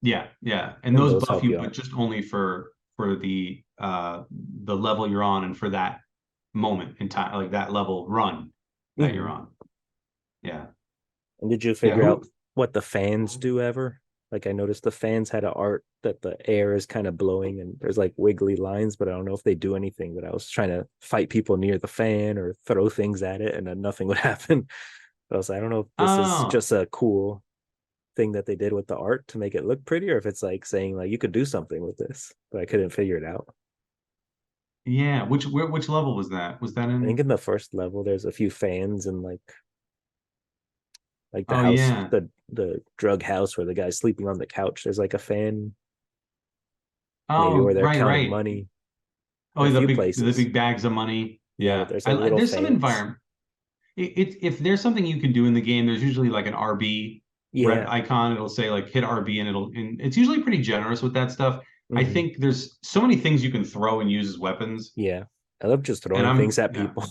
Speaker 2: yeah, yeah, and
Speaker 1: and
Speaker 2: those
Speaker 1: those
Speaker 2: buff
Speaker 1: help
Speaker 2: you,
Speaker 1: you
Speaker 2: but
Speaker 1: out.
Speaker 2: just only for the level you're on and for that moment in time, like that level run that you're
Speaker 1: Hmm.
Speaker 2: on. Yeah,
Speaker 1: And did you
Speaker 2: yeah.
Speaker 1: figure out what the fans do ever? Like I noticed the fans had an art that the air is kind of blowing and there's like wiggly lines, but I don't know if they do anything. But I was trying to fight people near the fan or throw things at it, and then nothing would happen. But I was like, I don't know if this is
Speaker 2: Oh,
Speaker 1: just a cool thing that they did with the art to make it look pretty, or if it's like saying like you could do something with this. But I couldn't figure it out.
Speaker 2: yeah. Which level was that? Was that
Speaker 1: I think
Speaker 2: in?
Speaker 1: in the first level there's a few fans and like the
Speaker 2: Oh
Speaker 1: house,
Speaker 2: yeah.
Speaker 1: the drug house where the guy's sleeping on the couch. There's like a fan, maybe
Speaker 2: Oh,
Speaker 1: where they're
Speaker 2: right,
Speaker 1: counting
Speaker 2: right.
Speaker 1: money, and
Speaker 2: Oh,
Speaker 1: a few
Speaker 2: the
Speaker 1: places.
Speaker 2: big bags of money.
Speaker 1: Yeah, but
Speaker 2: Yeah,
Speaker 1: there's like little
Speaker 2: there's some
Speaker 1: fans.
Speaker 2: environment. If there's something you can do in the game, there's usually like an RB red
Speaker 1: Yeah.
Speaker 2: icon. It'll say like hit RB, and it's usually pretty generous with that stuff. I
Speaker 1: Hmm.
Speaker 2: think there's so many things you can throw and use as weapons,
Speaker 1: Yeah. I love just
Speaker 2: and
Speaker 1: throwing things at
Speaker 2: yeah.
Speaker 1: people.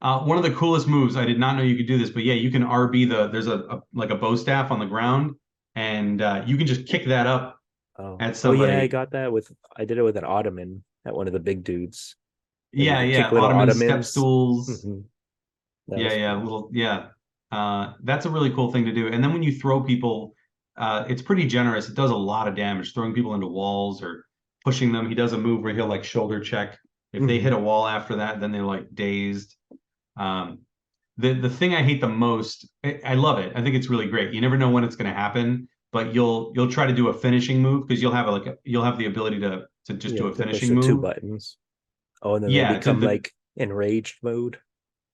Speaker 2: One of the coolest moves. I did not know you could do this, but yeah, you can RB there's like a bow staff on the ground, and you can just kick that up
Speaker 1: Oh.
Speaker 2: at
Speaker 1: Oh yeah, I
Speaker 2: somebody.
Speaker 1: got that with I did it with an ottoman at one of the big dudes. And you
Speaker 2: Yeah,
Speaker 1: could
Speaker 2: yeah,
Speaker 1: kick little
Speaker 2: ottoman step
Speaker 1: ottomans.
Speaker 2: stools.
Speaker 1: Hmm. That
Speaker 2: Yeah,
Speaker 1: was
Speaker 2: yeah,
Speaker 1: cool.
Speaker 2: little, yeah. That's a really cool thing to do. And then when you throw people, it's pretty generous. It does a lot of damage, throwing people into walls or pushing them. He does a move where he'll like shoulder check. If they hit
Speaker 1: Hmm.
Speaker 2: a wall after that, then they're like dazed. Um, the thing I hate the most, I love it. I think it's really great. You never know when it's going to happen, but you'll try to do a finishing move because you'll have the ability to just do
Speaker 1: Yeah,
Speaker 2: a
Speaker 1: to push
Speaker 2: finishing
Speaker 1: the two
Speaker 2: move.
Speaker 1: buttons. Oh, and then they
Speaker 2: Yeah, to
Speaker 1: become
Speaker 2: the
Speaker 1: like enraged mode.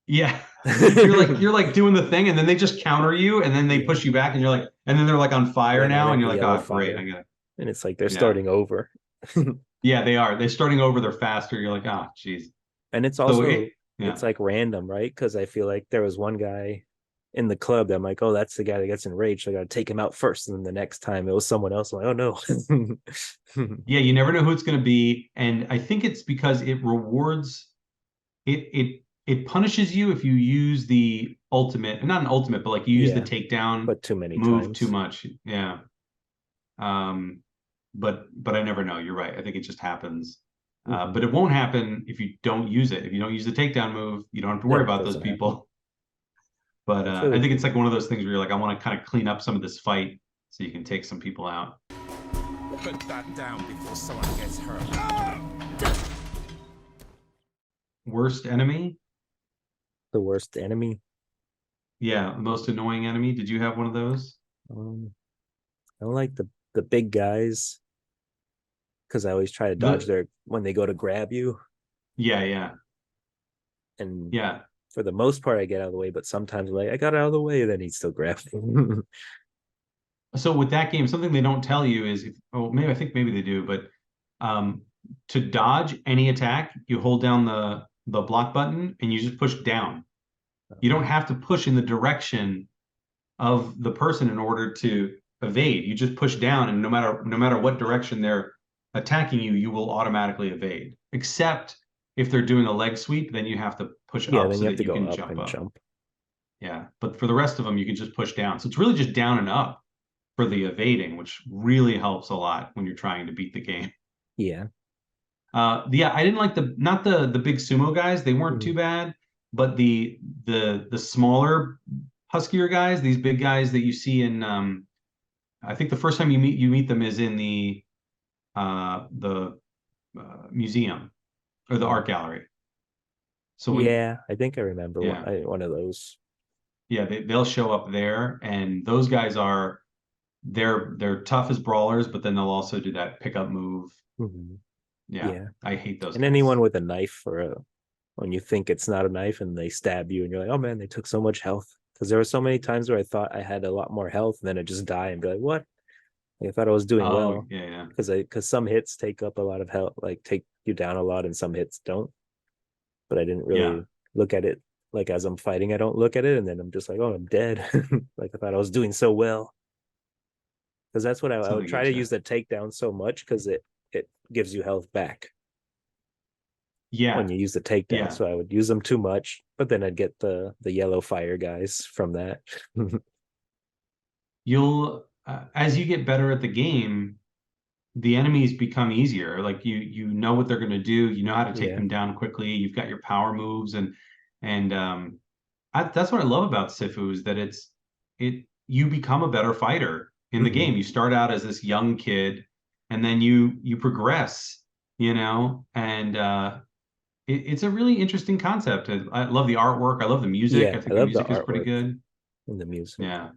Speaker 2: Yeah. You're like doing the thing and then they just counter you and then they
Speaker 1: Yeah.
Speaker 2: push you back and you're like and then they're like on fire
Speaker 1: Yeah, now
Speaker 2: now
Speaker 1: they
Speaker 2: and
Speaker 1: have
Speaker 2: you're
Speaker 1: the
Speaker 2: like,
Speaker 1: yellow
Speaker 2: oh great,
Speaker 1: fire.
Speaker 2: I got
Speaker 1: And it's like they're
Speaker 2: yeah.
Speaker 1: starting over.
Speaker 2: Yeah, they are. They're starting over, they're faster. You're like, oh geez.
Speaker 1: And it's
Speaker 2: So
Speaker 1: also it's
Speaker 2: yeah.
Speaker 1: like random, right? Because I feel like there was one guy in the club that I'm like, oh, that's the guy that gets enraged. So I got to take him out first. And then the next time it was someone else. I'm like, oh no.
Speaker 2: Yeah, you never know who it's gonna be. And I think it's because it rewards it punishes you if you use the ultimate, not an ultimate, but like you use the
Speaker 1: Yeah,
Speaker 2: takedown
Speaker 1: but too many
Speaker 2: move too
Speaker 1: times.
Speaker 2: much. Yeah. Um, but I never know. You're right. I think it just happens.
Speaker 1: Hmm.
Speaker 2: But it won't happen if you don't use it. If you don't use the takedown move, you don't have to worry
Speaker 1: Then it
Speaker 2: about those
Speaker 1: doesn't happen.
Speaker 2: people. But
Speaker 1: That's
Speaker 2: I
Speaker 1: really
Speaker 2: think it's
Speaker 1: cool.
Speaker 2: like one of those things where you're like, I want to kind of clean up some of this fight so you can take some people out.
Speaker 4: Put that down before someone gets hurt.
Speaker 2: Worst enemy?
Speaker 1: The worst enemy.
Speaker 2: Yeah, the most annoying enemy. Did you have one of those?
Speaker 1: Um, I don't like the big guys because I always try to dodge
Speaker 2: The
Speaker 1: their when they go to grab you.
Speaker 2: yeah, yeah,
Speaker 1: And
Speaker 2: yeah.
Speaker 1: for the most part, I get out of the way. But sometimes, like I got out of the way, then he still grabs me.
Speaker 2: So with that game, something they don't tell you is if, oh, maybe I think maybe they do, but um, to dodge any attack, you hold down the block button and you just push down. You don't have to push in the direction of the person in order to evade. You just push down, and no matter what direction they're attacking you, you will automatically evade. Except if they're doing a leg sweep, then you have to push
Speaker 1: Yeah,
Speaker 2: up
Speaker 1: then
Speaker 2: so
Speaker 1: you have
Speaker 2: that
Speaker 1: to
Speaker 2: you
Speaker 1: go
Speaker 2: can
Speaker 1: up
Speaker 2: jump
Speaker 1: and
Speaker 2: up.
Speaker 1: jump.
Speaker 2: Yeah, but for the rest of them, you can just push down. So it's really just down and up for the evading, which really helps a lot when you're trying to beat the game.
Speaker 1: Yeah.
Speaker 2: Yeah, I didn't like not the big sumo guys. They weren't
Speaker 1: Mhm.
Speaker 2: too bad, but the smaller, huskier guys, these big guys that you see in I think the first time you meet them is in the museum or the
Speaker 1: Oh.
Speaker 2: art gallery. So when
Speaker 1: Yeah, I think I remember
Speaker 2: yeah
Speaker 1: one of those.
Speaker 2: yeah they'll show up there, and those guys are they're tough as brawlers, but then they'll also do that pickup move.
Speaker 1: Mhm.
Speaker 2: Yeah,
Speaker 1: Yeah.
Speaker 2: I hate those
Speaker 1: And anyone
Speaker 2: guys.
Speaker 1: with a knife or when you think it's not a knife and they stab you and you're like, oh man, they took so much health. Because there were so many times where I thought I had a lot more health and then I just die and be like, what? Like, I thought I was doing
Speaker 2: Oh
Speaker 1: well
Speaker 2: yeah, yeah.
Speaker 1: because some hits take up a lot of health, like take you down a lot, and some hits don't. But I didn't
Speaker 2: Yeah.
Speaker 1: really look at it like as I'm fighting, I don't look at it, and then I'm just like, oh, I'm dead. Like I thought I was doing so well, because that's what I would
Speaker 2: Something
Speaker 1: try to
Speaker 2: gets you.
Speaker 1: use the takedown so much because it gives you health back when
Speaker 2: Yeah,
Speaker 1: you use the takedown.
Speaker 2: yeah.
Speaker 1: So I would use them too much, but then I'd get the yellow fire guys from that.
Speaker 2: You'll as you get better at the game, the enemies become easier. Like you know what they're going to do. You know how to take
Speaker 1: Yeah.
Speaker 2: them down quickly. You've got your power moves, and that's what I love about Sifu is that it you become a better fighter in the
Speaker 1: Hmm.
Speaker 2: game. You start out as this young kid, and then you progress, you know, and it's a really interesting concept. I love the artwork. I love the music.
Speaker 1: Yeah,
Speaker 2: I
Speaker 1: I
Speaker 2: think the
Speaker 1: love the
Speaker 2: music is pretty
Speaker 1: artwork
Speaker 2: good.
Speaker 1: and the music.
Speaker 2: Yeah.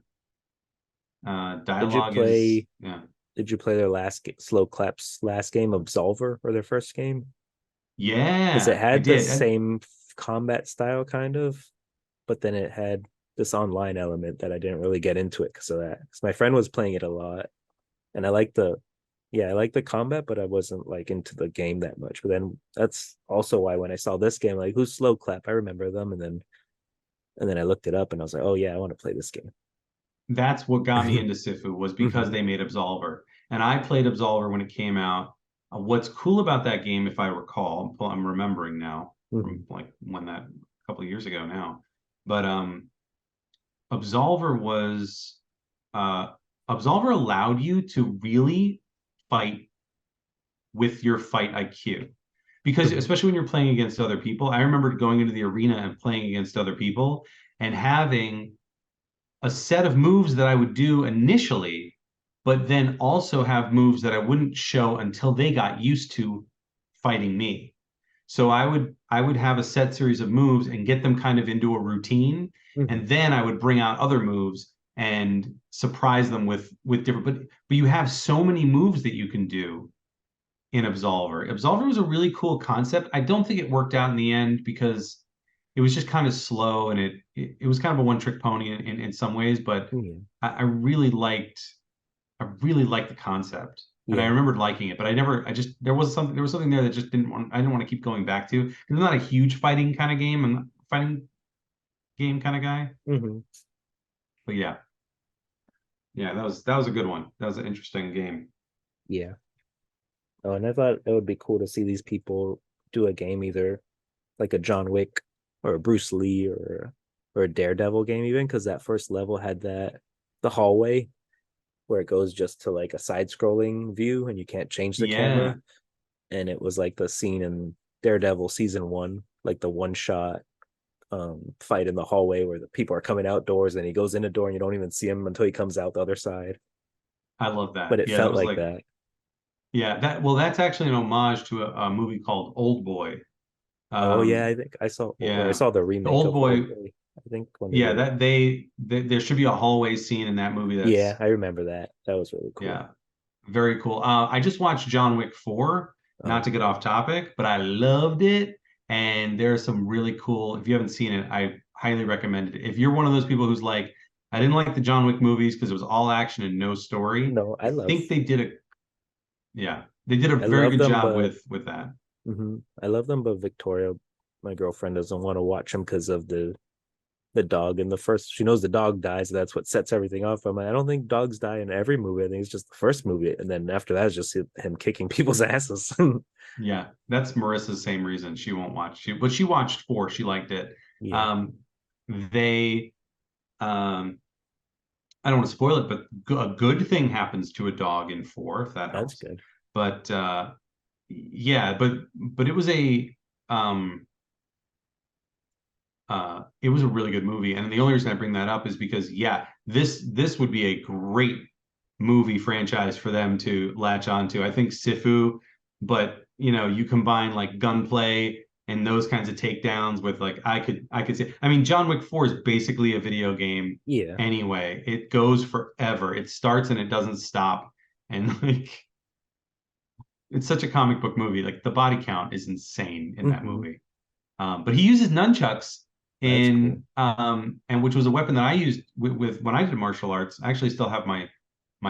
Speaker 1: Did you
Speaker 2: Dialogue is
Speaker 1: play?
Speaker 2: yeah.
Speaker 1: Did you play their Slow Clap's last game, Absolver, or their first game? Because it
Speaker 2: Yeah, I
Speaker 1: had the
Speaker 2: did.
Speaker 1: same combat style, kind of, but then it had this online element that I didn't really get into it because of that. Because my friend was playing it a lot, and I like the combat, but I wasn't like into the game that much. But then that's also why when I saw this game, like who's Slow Clap? I remember them, and then I looked it up, and I was like, oh yeah, I want to play this game.
Speaker 2: That's what got me into Sifu was because
Speaker 1: Hmm.
Speaker 2: they made Absolver. And I played Absolver when it came out. What's cool about that game, if I recall, I'm remembering now
Speaker 1: Hmm.
Speaker 2: from like when that a couple of years ago now. But Absolver was uh Absolver allowed you to really fight with your fight IQ. Because
Speaker 1: Hmm.
Speaker 2: especially when you're playing against other people, I remember going into the arena and playing against other people and having a set of moves that I would do initially, but then also have moves that I wouldn't show until they got used to fighting me. So I would have a set series of moves and get them kind of into a routine,
Speaker 1: Hmm.
Speaker 2: and then I would bring out other moves and surprise them with different. But you have so many moves that you can do in Absolver. Absolver was a really cool concept. I don't think it worked out in the end because it was just kind of slow and it was kind of a one trick pony in some ways, but
Speaker 1: Yeah.
Speaker 2: I really liked the concept. And I
Speaker 1: Yeah.
Speaker 2: remembered liking it, but I just there was something there that just I didn't want to keep going back to. I'm not a huge fighting kind of game. I'm not a fighting game kind of guy.
Speaker 1: Hmm.
Speaker 2: But yeah, yeah, that was a good one. That was an interesting game.
Speaker 1: Yeah. Oh, and I thought it would be cool to see these people do a game, either like a John Wick or a Bruce Lee or a Daredevil game, even because that first level had the hallway where it goes just to like a side scrolling view and you can't change the
Speaker 2: Yeah,
Speaker 1: camera. And it was like the scene in Daredevil season 1, like the one shot fight in the hallway where the people are coming outdoors and he goes in a door and you don't even see him until he comes out the other side.
Speaker 2: I love
Speaker 1: But
Speaker 2: that.
Speaker 1: it
Speaker 2: Yeah, that
Speaker 1: felt
Speaker 2: was
Speaker 1: like
Speaker 2: like
Speaker 1: that.
Speaker 2: yeah, that's actually an homage to a movie called Old Boy.
Speaker 1: Oh yeah,
Speaker 2: Um,
Speaker 1: I think I saw, or I
Speaker 2: yeah,
Speaker 1: saw the
Speaker 2: the
Speaker 1: remake
Speaker 2: Old
Speaker 1: of Old
Speaker 2: Boy.
Speaker 1: Boy. I think when they
Speaker 2: Yeah,
Speaker 1: did it.
Speaker 2: there should be a hallway scene in that movie.
Speaker 1: Yeah,
Speaker 2: That's
Speaker 1: I remember that. That was really cool.
Speaker 2: yeah, very cool. I just watched John Wick 4, not
Speaker 1: Oh,
Speaker 2: to get off topic, but I loved it. And there's some really cool, if you haven't seen it, I highly recommend it. If you're one of those people who's like, I didn't like the John Wick movies because it was all action and no story,
Speaker 1: no,
Speaker 2: I think they did a
Speaker 1: I
Speaker 2: very
Speaker 1: love
Speaker 2: good
Speaker 1: them,
Speaker 2: job
Speaker 1: but
Speaker 2: with that.
Speaker 1: I love them, but Victoria, my girlfriend, doesn't want to watch them because of the dog in the first. She knows the dog dies. That's what sets everything off. I'm like, I don't think dogs die in every movie. I think it's just the first movie, and then after that is just him kicking people's asses.
Speaker 2: Yeah, that's Marissa's same reason she won't watch. But she watched 4. She liked it.
Speaker 1: Yeah,
Speaker 2: Um, they, um, I don't want to spoil it, but a good thing happens to a dog in 4, if that
Speaker 1: that's
Speaker 2: helps.
Speaker 1: good.
Speaker 2: But yeah, but um, it was a really good movie, and the only reason I bring that up is because yeah, this would be a great movie franchise for them to latch onto. I think Sifu, but you combine like gunplay and those kinds of takedowns with like I could say I mean John Wick 4 is basically a video game
Speaker 1: Yeah.
Speaker 2: anyway. It goes forever. It starts and it doesn't stop. And like it's such a comic book movie. Like the body count is insane in that
Speaker 1: Hmm.
Speaker 2: movie. But he uses nunchucks
Speaker 1: That's cool.
Speaker 2: and which was a weapon that I used with when I did martial arts. I actually still have my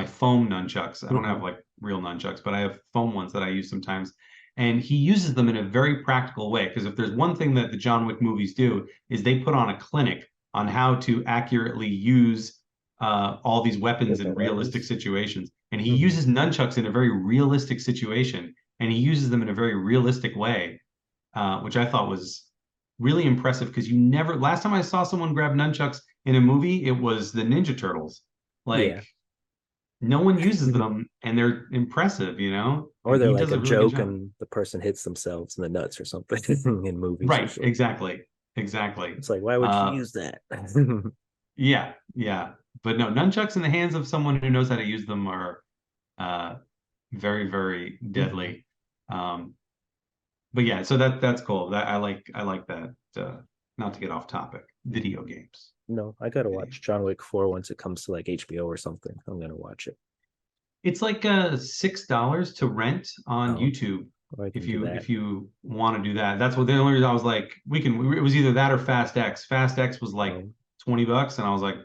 Speaker 2: foam nunchucks. I don't have
Speaker 1: Hmm.
Speaker 2: like real nunchucks, but I have foam ones that I use sometimes. And he uses them in a very practical way, because if there's one thing that the John Wick movies do is they put on a clinic on how to accurately use all these weapons in realistic situations. And he uses nunchucks in a very realistic situation, and he uses them in a very realistic way, which I thought was really impressive, because last time I saw someone grab nunchucks in a movie, it was the Ninja Turtles. Like, no one uses them, and they're impressive,
Speaker 1: Or
Speaker 2: and
Speaker 1: they're
Speaker 2: he
Speaker 1: like
Speaker 2: does
Speaker 1: a
Speaker 2: a really good
Speaker 1: joke
Speaker 2: job.
Speaker 1: and the person hits themselves in the nuts or something in movies.
Speaker 2: Right,
Speaker 1: Usually.
Speaker 2: exactly.
Speaker 1: It's like, why would you use that?
Speaker 2: Yeah. But no, nunchucks in the hands of someone who knows how to use them are very, very deadly. But yeah, so that's cool. That I like that. Not to get off topic, video games.
Speaker 1: No, I gotta watch John Wick 4 once it comes to like HBO or something. I'm gonna watch it.
Speaker 2: It's like $6 to rent on YouTube.
Speaker 1: I can do that.
Speaker 2: If you want to do that. That's what the only reason I was like, it was either that or Fast X. Fast X was like $20, and I was like,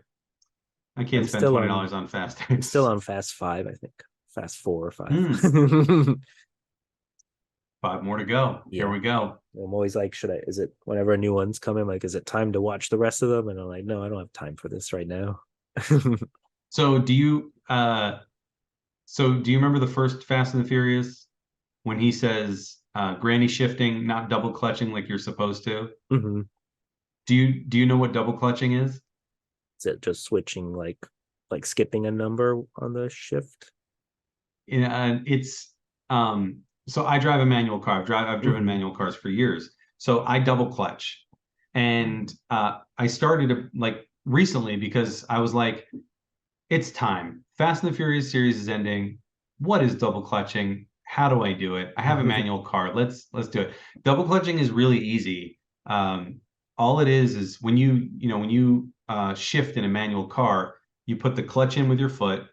Speaker 2: I can't spend $20 on Fast X.
Speaker 1: I'm still on Fast 5, I think. Fast 4 or 5.
Speaker 2: 5 more to go.
Speaker 1: Yeah.
Speaker 2: Here we go.
Speaker 1: I'm always like, is it whenever a new one's coming, like, is it time to watch the rest of them? And I'm like, no, I don't have time for this right now.
Speaker 2: So do you remember the first Fast and the Furious when he says granny shifting, not double clutching like you're supposed to? Do you know what double clutching is?
Speaker 1: Is it just switching, like skipping a number on the shift?
Speaker 2: It's so I drive a manual car. I've driven manual cars for years. So I double clutch. And I started recently because I was like, it's time. Fast and the Furious series is ending. What is double clutching? How do I do it? I have a manual car. Let's do it. Double clutching is really easy. All it is when you shift in a manual car, you put the clutch in with your foot,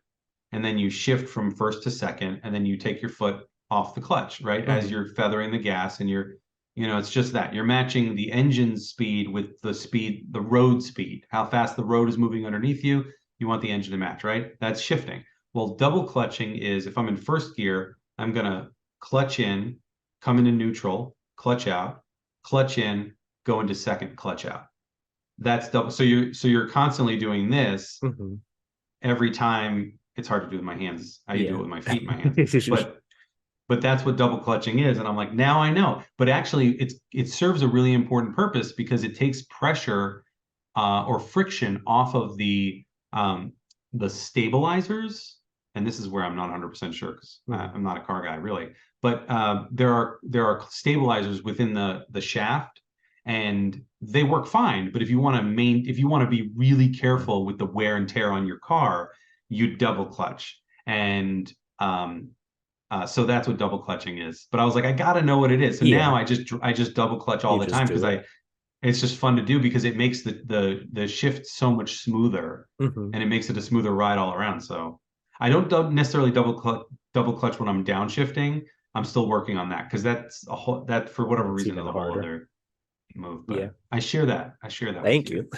Speaker 2: and then you shift from first to second, and then you take your foot off the clutch, right? As you're feathering the gas, and it's just that you're matching the engine speed with the road speed, how fast the road is moving underneath you. You want the engine to match, right? That's shifting. Well, double clutching is if I'm in first gear, I'm gonna clutch in, come into neutral, clutch out, clutch in, go into second, clutch out. That's double. So you're constantly doing this every time. It's hard to do with my hands. I do it with my feet and my hands. But that's what double clutching is. And I'm like, now I know. But actually, it serves a really important purpose, because it takes pressure or friction off of the stabilizers. And this is where I'm not 100% sure, because I'm not a car guy really. But there are stabilizers within the shaft, and they work fine. But if you want to be really careful with the wear and tear on your car, you double clutch. And so that's what double clutching is. But I was like, I gotta know what it is. So now I just double clutch all the time, because it's just fun to do, because it makes the shift so much smoother, and it makes it a smoother ride all around. So I don't necessarily double clutch when I'm downshifting. I'm still working on that, because that for whatever reason is a whole other move. But I share that.
Speaker 1: Thank you.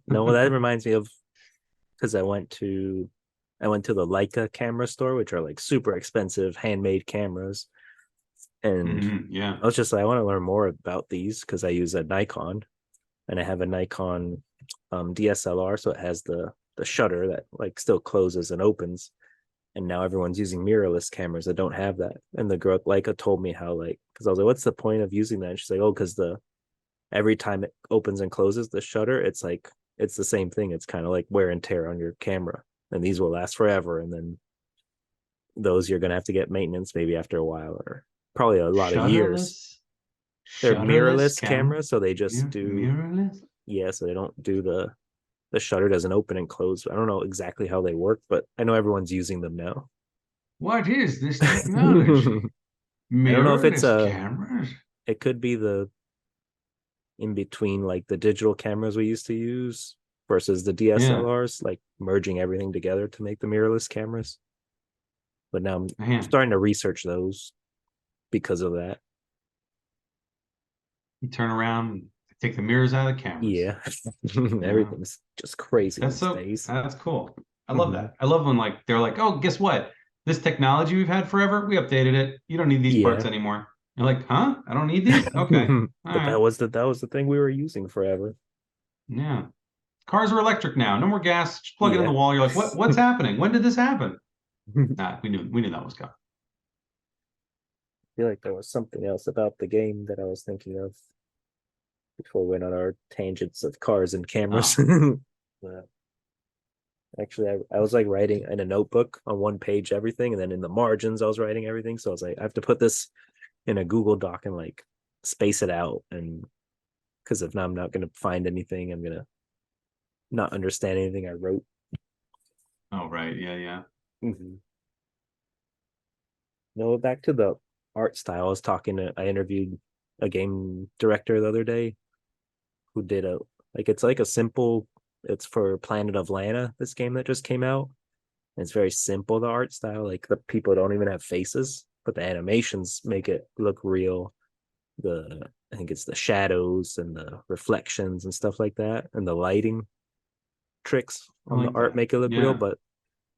Speaker 1: No, well, that reminds me of, because I went to the Leica camera store, which are like super expensive handmade cameras. And I was just like, I want to learn more about these, because I use a Nikon, and I have a Nikon DSLR. So it has the shutter that like still closes and opens. And now everyone's using mirrorless cameras that don't have that. And the girl at Leica told me how, because I was like, what's the point of using that? And she's like, oh, because every time it opens and closes the shutter, it's the same thing. It's kind of like wear and tear on your camera. And these will last forever. And then those you're going to have to get maintenance maybe after a while, or probably a lot of years. They're mirrorless cameras, so they just do mirrorless. Yeah, so they don't do the shutter doesn't open and close. I don't know exactly how they work, but I know everyone's using them now.
Speaker 2: What is this technology?
Speaker 1: I don't know if it's
Speaker 2: cameras.
Speaker 1: It could be the in between, like the digital cameras we used to use versus the DSLRs, like merging everything together to make the mirrorless cameras. But now I'm starting to research those because of that.
Speaker 2: You turn around, take the mirrors out of the cameras.
Speaker 1: Yeah. Everything's just crazy these days.
Speaker 2: That's cool. I love that. I love when they're like, oh, guess what? This technology we've had forever, we updated it. You don't need these parts anymore. You're like, huh? I don't need these? Okay. All
Speaker 1: But
Speaker 2: right.
Speaker 1: that was the thing we were using forever.
Speaker 2: Yeah. Cars are electric now. No more gas. Just plug it in the
Speaker 1: Yeah.
Speaker 2: wall. You're like, what's happening? When did this happen?
Speaker 1: I
Speaker 2: Nah, we knew that was coming.
Speaker 1: feel like there was something else about the game that I was thinking of before we went on our tangents of cars and cameras.
Speaker 2: Oh.
Speaker 1: But actually, I was like writing in a notebook on one page everything, and then in the margins I was writing everything. So I was like, I have to put this in a Google Doc and like space it out, and because if not, I'm not gonna find anything. I'm gonna not understand anything I wrote.
Speaker 2: Oh, right. Yeah, yeah.
Speaker 1: Mm-hmm. No, back to the art style. I interviewed a game director the other day who did a like it's like a simple. It's for Planet of Lana, this game that just came out. And it's very simple, the art style. Like the people don't even have faces, but the animations make it look real. I think it's the shadows and the reflections and stuff like that, and the lighting tricks
Speaker 2: I
Speaker 1: on the
Speaker 2: like
Speaker 1: art
Speaker 2: that.
Speaker 1: make it look real.
Speaker 2: Yeah.
Speaker 1: But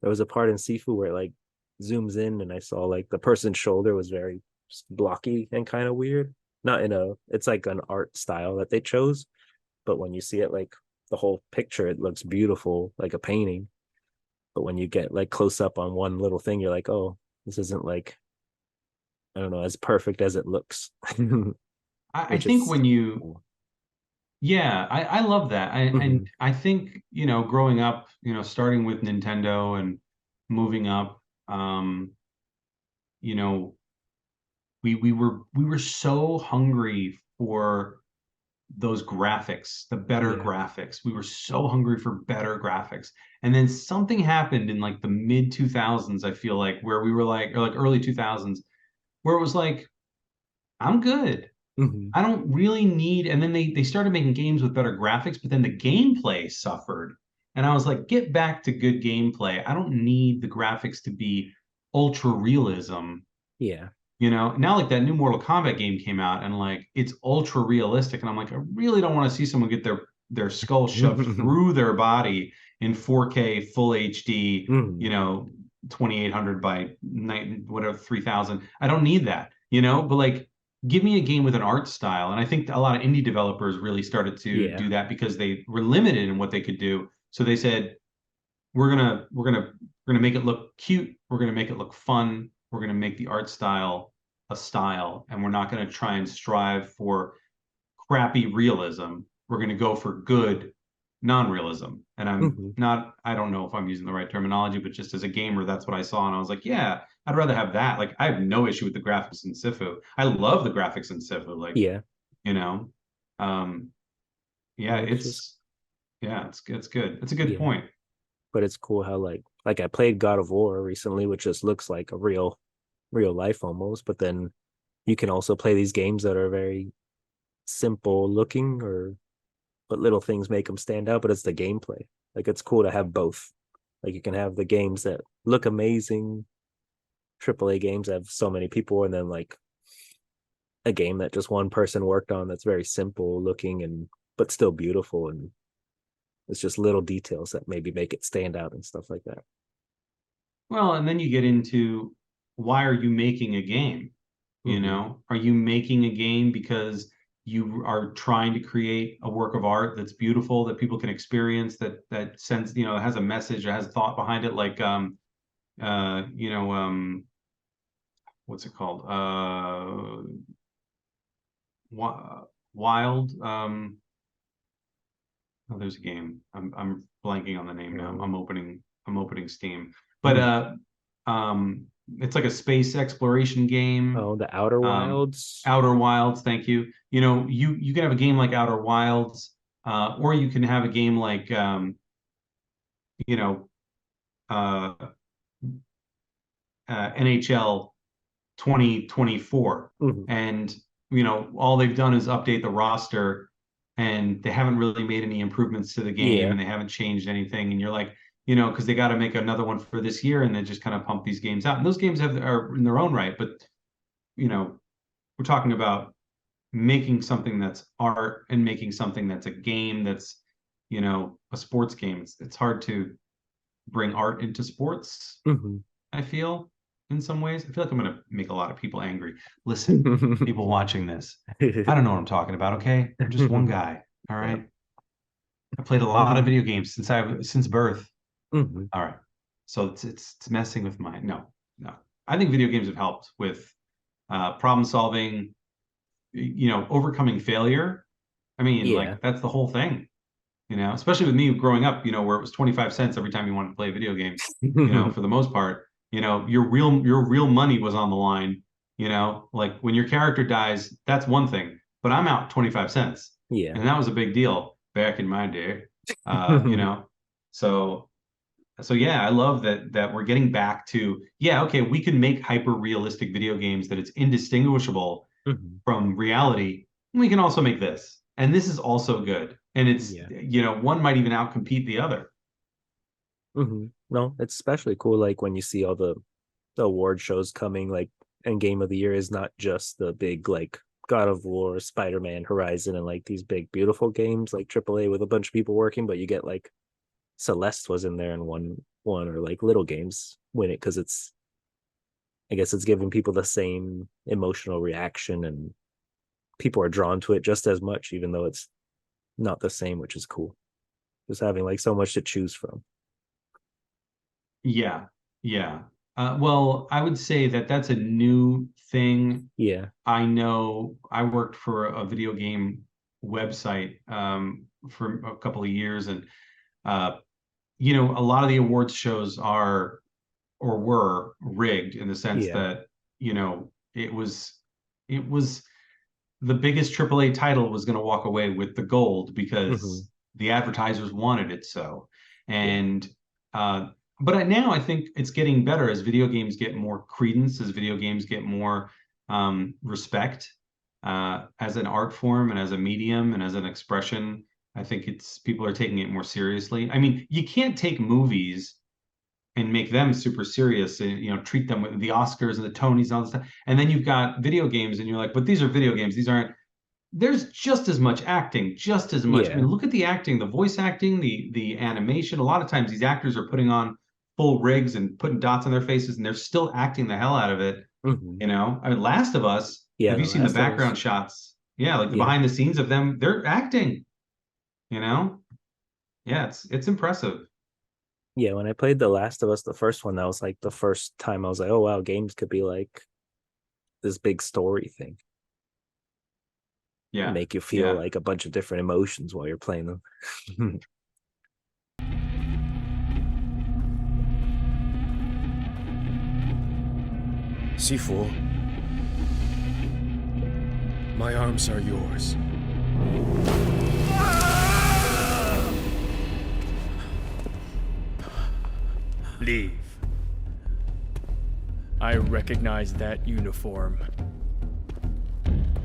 Speaker 1: there was a part in Sifu where it like zooms in and I saw like the person's shoulder was very blocky and kind of weird. Not in a, it's like an art style that they chose, but when you see it like the whole picture, it looks beautiful, like a painting. But when you get like close up on one little thing, you're like, oh, this isn't like, I don't know, as perfect as it looks.
Speaker 2: I
Speaker 1: Which
Speaker 2: think
Speaker 1: is
Speaker 2: when you,
Speaker 1: cool.
Speaker 2: yeah, I love that. And
Speaker 1: Mm-hmm.
Speaker 2: I think, growing up, starting with Nintendo and moving up, you know, we were so hungry for those graphics, the better
Speaker 1: Yeah.
Speaker 2: graphics. We were so hungry for better graphics. And then something happened in like the mid 2000s, I feel like, where we were like, or like early 2000s, where it was like, I'm good.
Speaker 1: Mm-hmm.
Speaker 2: I don't really need, and then they started making games with better graphics, but then the gameplay suffered. And I was like, get back to good gameplay. I don't need the graphics to be ultra realism.
Speaker 1: Yeah.
Speaker 2: Now like that new Mortal Kombat game came out and like it's ultra realistic. And I'm like, I really don't want to see someone get their skull shoved through their body in 4K full HD,
Speaker 1: Mm-hmm.
Speaker 2: 2800 by whatever 3000. I don't need that, but like give me a game with an art style. And I think a lot of indie developers really started to
Speaker 1: Yeah.
Speaker 2: do that because they were limited in what they could do. So they said, we're gonna make it look cute, we're gonna make it look fun, we're gonna make the art style a style, and we're not gonna try and strive for crappy realism. We're gonna go for good non-realism. And
Speaker 1: Mm-hmm.
Speaker 2: I don't know if I'm using the right terminology, but just as a gamer, that's what I saw. And I was like, yeah, I'd rather have that. Like, I have no issue with the graphics in Sifu. I love the graphics in Sifu. Like,
Speaker 1: Yeah.
Speaker 2: you know, um, yeah,
Speaker 1: No, it's just
Speaker 2: it's good. It's a good
Speaker 1: yeah.
Speaker 2: point.
Speaker 1: But it's cool how like I played God of War recently, which just looks like a real life almost. But then you can also play these games that are very simple looking, or but little things make them stand out. But it's the gameplay. Like it's cool to have both. Like you can have the games that look amazing, AAA games that have so many people, and then like a game that just one person worked on that's very simple looking and but still beautiful, and it's just little details that maybe make it stand out and stuff like that.
Speaker 2: Well, and then you get into, why are you making a game?
Speaker 1: Mm-hmm.
Speaker 2: Are you making a game because you are trying to create a work of art that's beautiful, that people can experience, that sends, has a message, or has thought behind it, like uh, you know, um, what's it called? Wild. Oh, there's a game. I'm blanking on the name now.
Speaker 1: Um,
Speaker 2: I'm opening Steam. But it's like a space exploration game.
Speaker 1: oh, the Outer
Speaker 2: Um,
Speaker 1: Wilds.
Speaker 2: Outer Wilds, thank you. You can have a game like Outer Wilds, or you can have a game like you know, uh, NHL 2024.
Speaker 1: Mm-hmm.
Speaker 2: And, all they've done is update the roster, and they haven't really made any improvements to the game,
Speaker 1: Yeah.
Speaker 2: and they haven't changed anything. And you're like, because they got to make another one for this year, and they just kind of pump these games out. And those games are in their own right. But, we're talking about making something that's art and making something that's a game that's, a sports game. It's hard to bring art into sports,
Speaker 1: Mm-hmm.
Speaker 2: I feel. in some ways. I feel like I'm going to make a lot of people angry. Listen, people watching this, I don't know what I'm talking about. Okay, I'm just one guy. All right. I played a lot of video games since birth.
Speaker 1: Mhm.
Speaker 2: All right. So it's messing with my no. I think video games have helped with problem solving, overcoming failure. I mean,
Speaker 1: Yeah.
Speaker 2: like that's the whole thing, especially with me growing up, where it was 25 cents every time you wanted to play a video game, for the most part, your real money was on the line, like when your character dies, that's one thing, but I'm out 25 cents.
Speaker 1: Yeah.
Speaker 2: And that was a big deal back in my day. So yeah, I love that we're getting back to, yeah, okay, we can make hyper realistic video games that it's indistinguishable
Speaker 1: Mhm.
Speaker 2: from reality. We can also make this, and this is also good. And it's,
Speaker 1: Yeah.
Speaker 2: one might even outcompete the other.
Speaker 1: No, it's especially cool like when you see all the award shows coming, like, and Game of the Year is not just the big like God of War, Spider-Man, Horizon, and like these big beautiful games like AAA with a bunch of people working, but you get like Celeste was in there and one or like little games win it because I guess it's giving people the same emotional reaction and people are drawn to it just as much, even though it's not the same, which is cool. Just having like so much to choose from.
Speaker 2: Yeah, yeah. Well, I would say that that's a new thing.
Speaker 1: Yeah.
Speaker 2: I know I worked for a video game website for a couple of years, and a lot of the awards shows are or were rigged in the sense
Speaker 1: Yeah.
Speaker 2: that, it was the biggest AAA title was going to walk away with the gold
Speaker 1: Hmm.
Speaker 2: because the advertisers wanted it so.
Speaker 1: Yeah.
Speaker 2: And but now I think it's getting better as video games get more credence, as video games get more respect as an art form and as a medium and as an expression. I think it's people are taking it more seriously. I mean, you can't take movies and make them super serious and treat them with the Oscars and the Tonys and all this stuff. And then you've got video games and you're like, but these are video games. These aren't. There's just as much acting, just as much. I
Speaker 1: Yeah.
Speaker 2: mean, look at the acting, the voice acting, the animation. A lot of times these actors are putting on full rigs and putting dots on their faces and they're still acting the hell out of it.
Speaker 1: Hmm.
Speaker 2: I mean, Last of Us,
Speaker 1: Yeah,
Speaker 2: have you
Speaker 1: The
Speaker 2: seen the
Speaker 1: Last of Us.
Speaker 2: background shots? Yeah, like the
Speaker 1: Yeah.
Speaker 2: behind the scenes of them, they're acting, you know? Yeah, it's impressive.
Speaker 1: Yeah, when I played The Last of Us, the first one, that was like the first time I was like, oh wow, games could be like this big story thing.
Speaker 2: Yeah.
Speaker 1: Make you feel
Speaker 2: Yeah.
Speaker 1: like a bunch of different emotions while you're playing them.
Speaker 5: Sifu, my arms are yours. Leave. I recognize that uniform.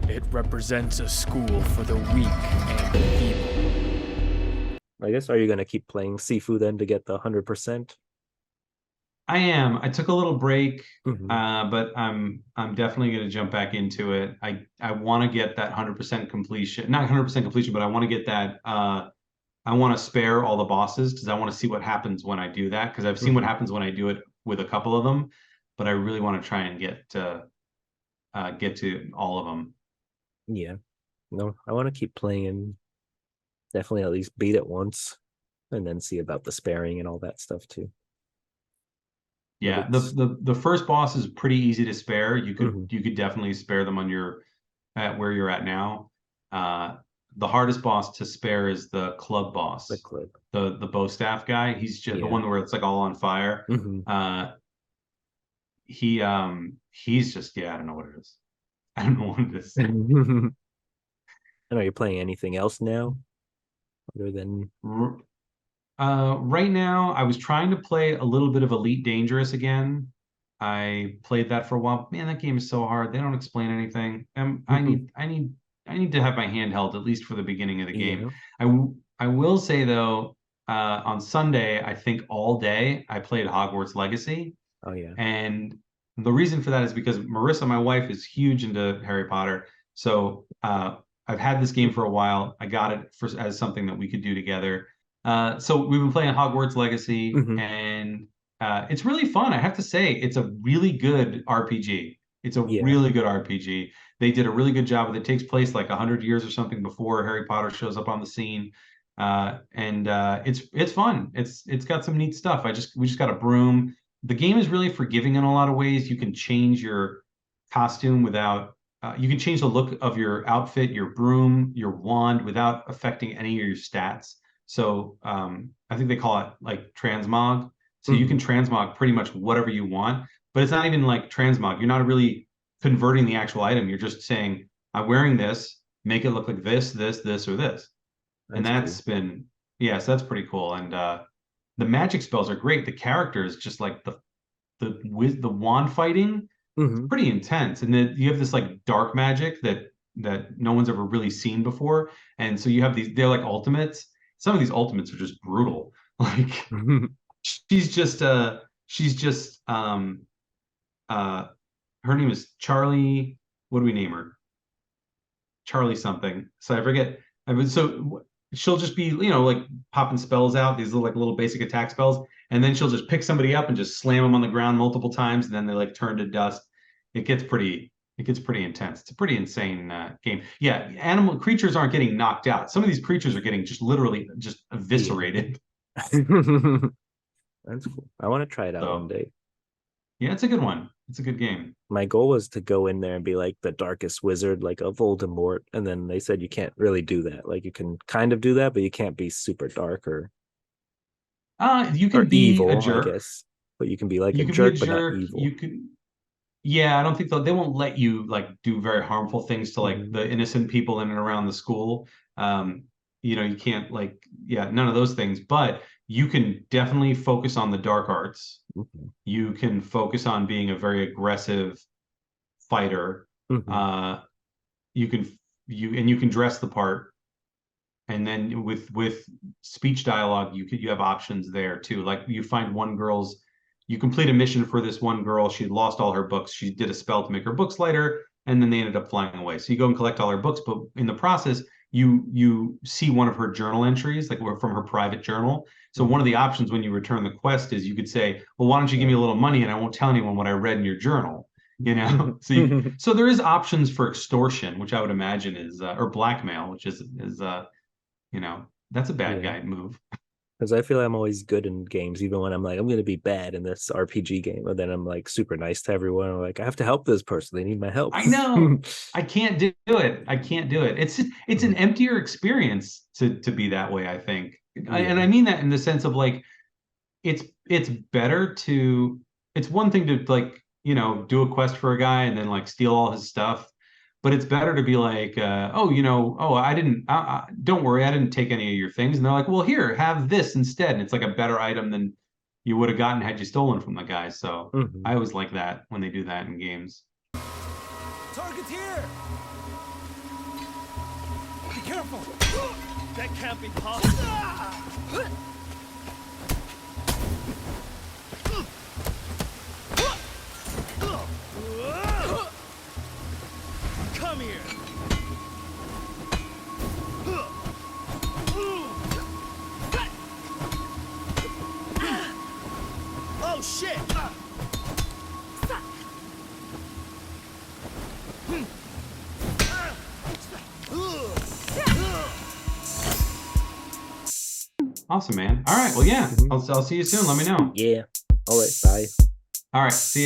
Speaker 5: It represents a school for the weak and the feeble.
Speaker 1: I guess, are you gonna keep playing Sifu then to get the 100%?
Speaker 2: I am. I took a little break,
Speaker 1: Hmm.
Speaker 2: but I'm definitely going to jump back into it. I want to get that 100% completion, not 100% completion, but I want to get that. I want to spare all the bosses because I want to see what happens when I do that. Because I've seen what
Speaker 1: Hmm.
Speaker 2: happens when I do it with a couple of them, but I really want to try and get to all of them.
Speaker 1: Yeah. No, I want to keep playing and definitely at least beat it once and then see about the sparing and all that stuff too. But
Speaker 2: Yeah, the
Speaker 1: it's
Speaker 2: the the first boss is pretty easy to spare. You could
Speaker 1: mhm,
Speaker 2: you could definitely spare them on your at where you're at now. The hardest boss to spare is the club
Speaker 1: the
Speaker 2: boss,
Speaker 1: clip.
Speaker 2: the bow staff guy. He's just the
Speaker 1: Yeah.
Speaker 2: one where it's like all on fire.
Speaker 1: Hmm.
Speaker 2: He's just, yeah, I don't know what it is. I don't know what it is.
Speaker 1: I know you're playing anything else now other than
Speaker 2: Right now, I was trying to play a little bit of Elite Dangerous again. I played that for a while. Man, that game is so hard. They don't explain anything. I need to have my handheld at least for the beginning of the game.
Speaker 1: yeah.
Speaker 2: I will say though, on Sunday, I think all day I played Hogwarts Legacy,
Speaker 1: Oh yeah.
Speaker 2: and the reason for that is because Marissa, my wife, is huge into Harry Potter. So I've had this game for a while. I got it as something that we could do together. So we've been playing Hogwarts Legacy,
Speaker 1: Hmm.
Speaker 2: and it's really fun. I have to say, it's a really good RPG. It's a
Speaker 1: Yeah.
Speaker 2: really good RPG. They did a really good job with it. It takes place like 100 years or something before Harry Potter shows up on the scene. And it's fun. It's got some neat stuff. We just got a broom. The game is really forgiving in a lot of ways. You can change your costume without you can change the look of your outfit, your broom, your wand without affecting any of your stats. So I think they call it like transmog. So you can transmog pretty much whatever you want, but it's not even like transmog. You're not really converting the actual item. You're just saying, I'm wearing this, make it look like this, this, or this. And that's
Speaker 1: cool.
Speaker 2: been, yes, that's pretty cool. And the magic spells are great. The characters, just like the wand fighting, it's pretty intense. And then you have this like dark magic that no one's ever really seen before. And so you have they're like ultimates. Some of these ultimates are just brutal. Like she's just her name is Charlie. What do we name her? Charlie something. So I forget. So she'll just be, like popping spells out, these little basic attack spells, and then she'll just pick somebody up and just slam them on the ground multiple times, and then they like turn to dust. It gets pretty intense. It's a pretty insane game. Yeah, creatures aren't getting knocked out. Some of these creatures are getting just literally just eviscerated.
Speaker 1: That's cool. I want to try it out one day.
Speaker 2: Yeah, it's a good one. It's a good game.
Speaker 1: My goal was to go in there and be like the darkest wizard, like a Voldemort. And then they said you can't really do that. Like you can kind of do that, but you can't be super dark or
Speaker 2: you can be
Speaker 1: evil,
Speaker 2: a jerk.
Speaker 1: I guess. But you can be like
Speaker 2: You
Speaker 1: a
Speaker 2: can
Speaker 1: jerk,
Speaker 2: be a
Speaker 1: but not
Speaker 2: jerk.
Speaker 1: evil.
Speaker 2: You can. Yeah, I don't think they won't let you like do very harmful things to like the innocent people in and around the school. You can't none of those things, but you can definitely focus on the dark arts. You can focus on being a very aggressive fighter. You can dress the part, and then with speech dialogue, you have options there too. Like you complete a mission for this one girl. She lost all her books. She did a spell to make her books lighter, and then they ended up flying away. So you go and collect all her books, but in the process, you see one of her journal entries, like from her private journal. So one of the options when you return the quest is you could say, well, why don't you give me a little money and I won't tell anyone what I read in your journal? So there is options for extortion, which I would imagine is or blackmail, which is that's a bad guy move.
Speaker 1: Because I feel I'm always good in games, even when I'm like, I'm going to be bad in this RPG game. But then I'm like super nice to everyone. I'm like, I have to help this person. They need my help.
Speaker 2: I know. I can't do it. I can't do it. It's an emptier experience to be that way, I think. And I mean that in the sense of like, it's better to, it's one thing to like, do a quest for a guy and then like steal all his stuff. But it's better to be like, I didn't, don't worry, I didn't take any of your things. And they're like, well, here, have this instead. And it's like a better item than you would have gotten had you stolen from the guy. So I always like that when they do that in games.
Speaker 3: Target's here! Be careful! That can't be possible! Come here! Oh shit!
Speaker 2: Awesome, man. All right. Well, yeah. I'll see you soon. Let me know.
Speaker 1: Yeah. All right. Bye.
Speaker 2: All right. See you.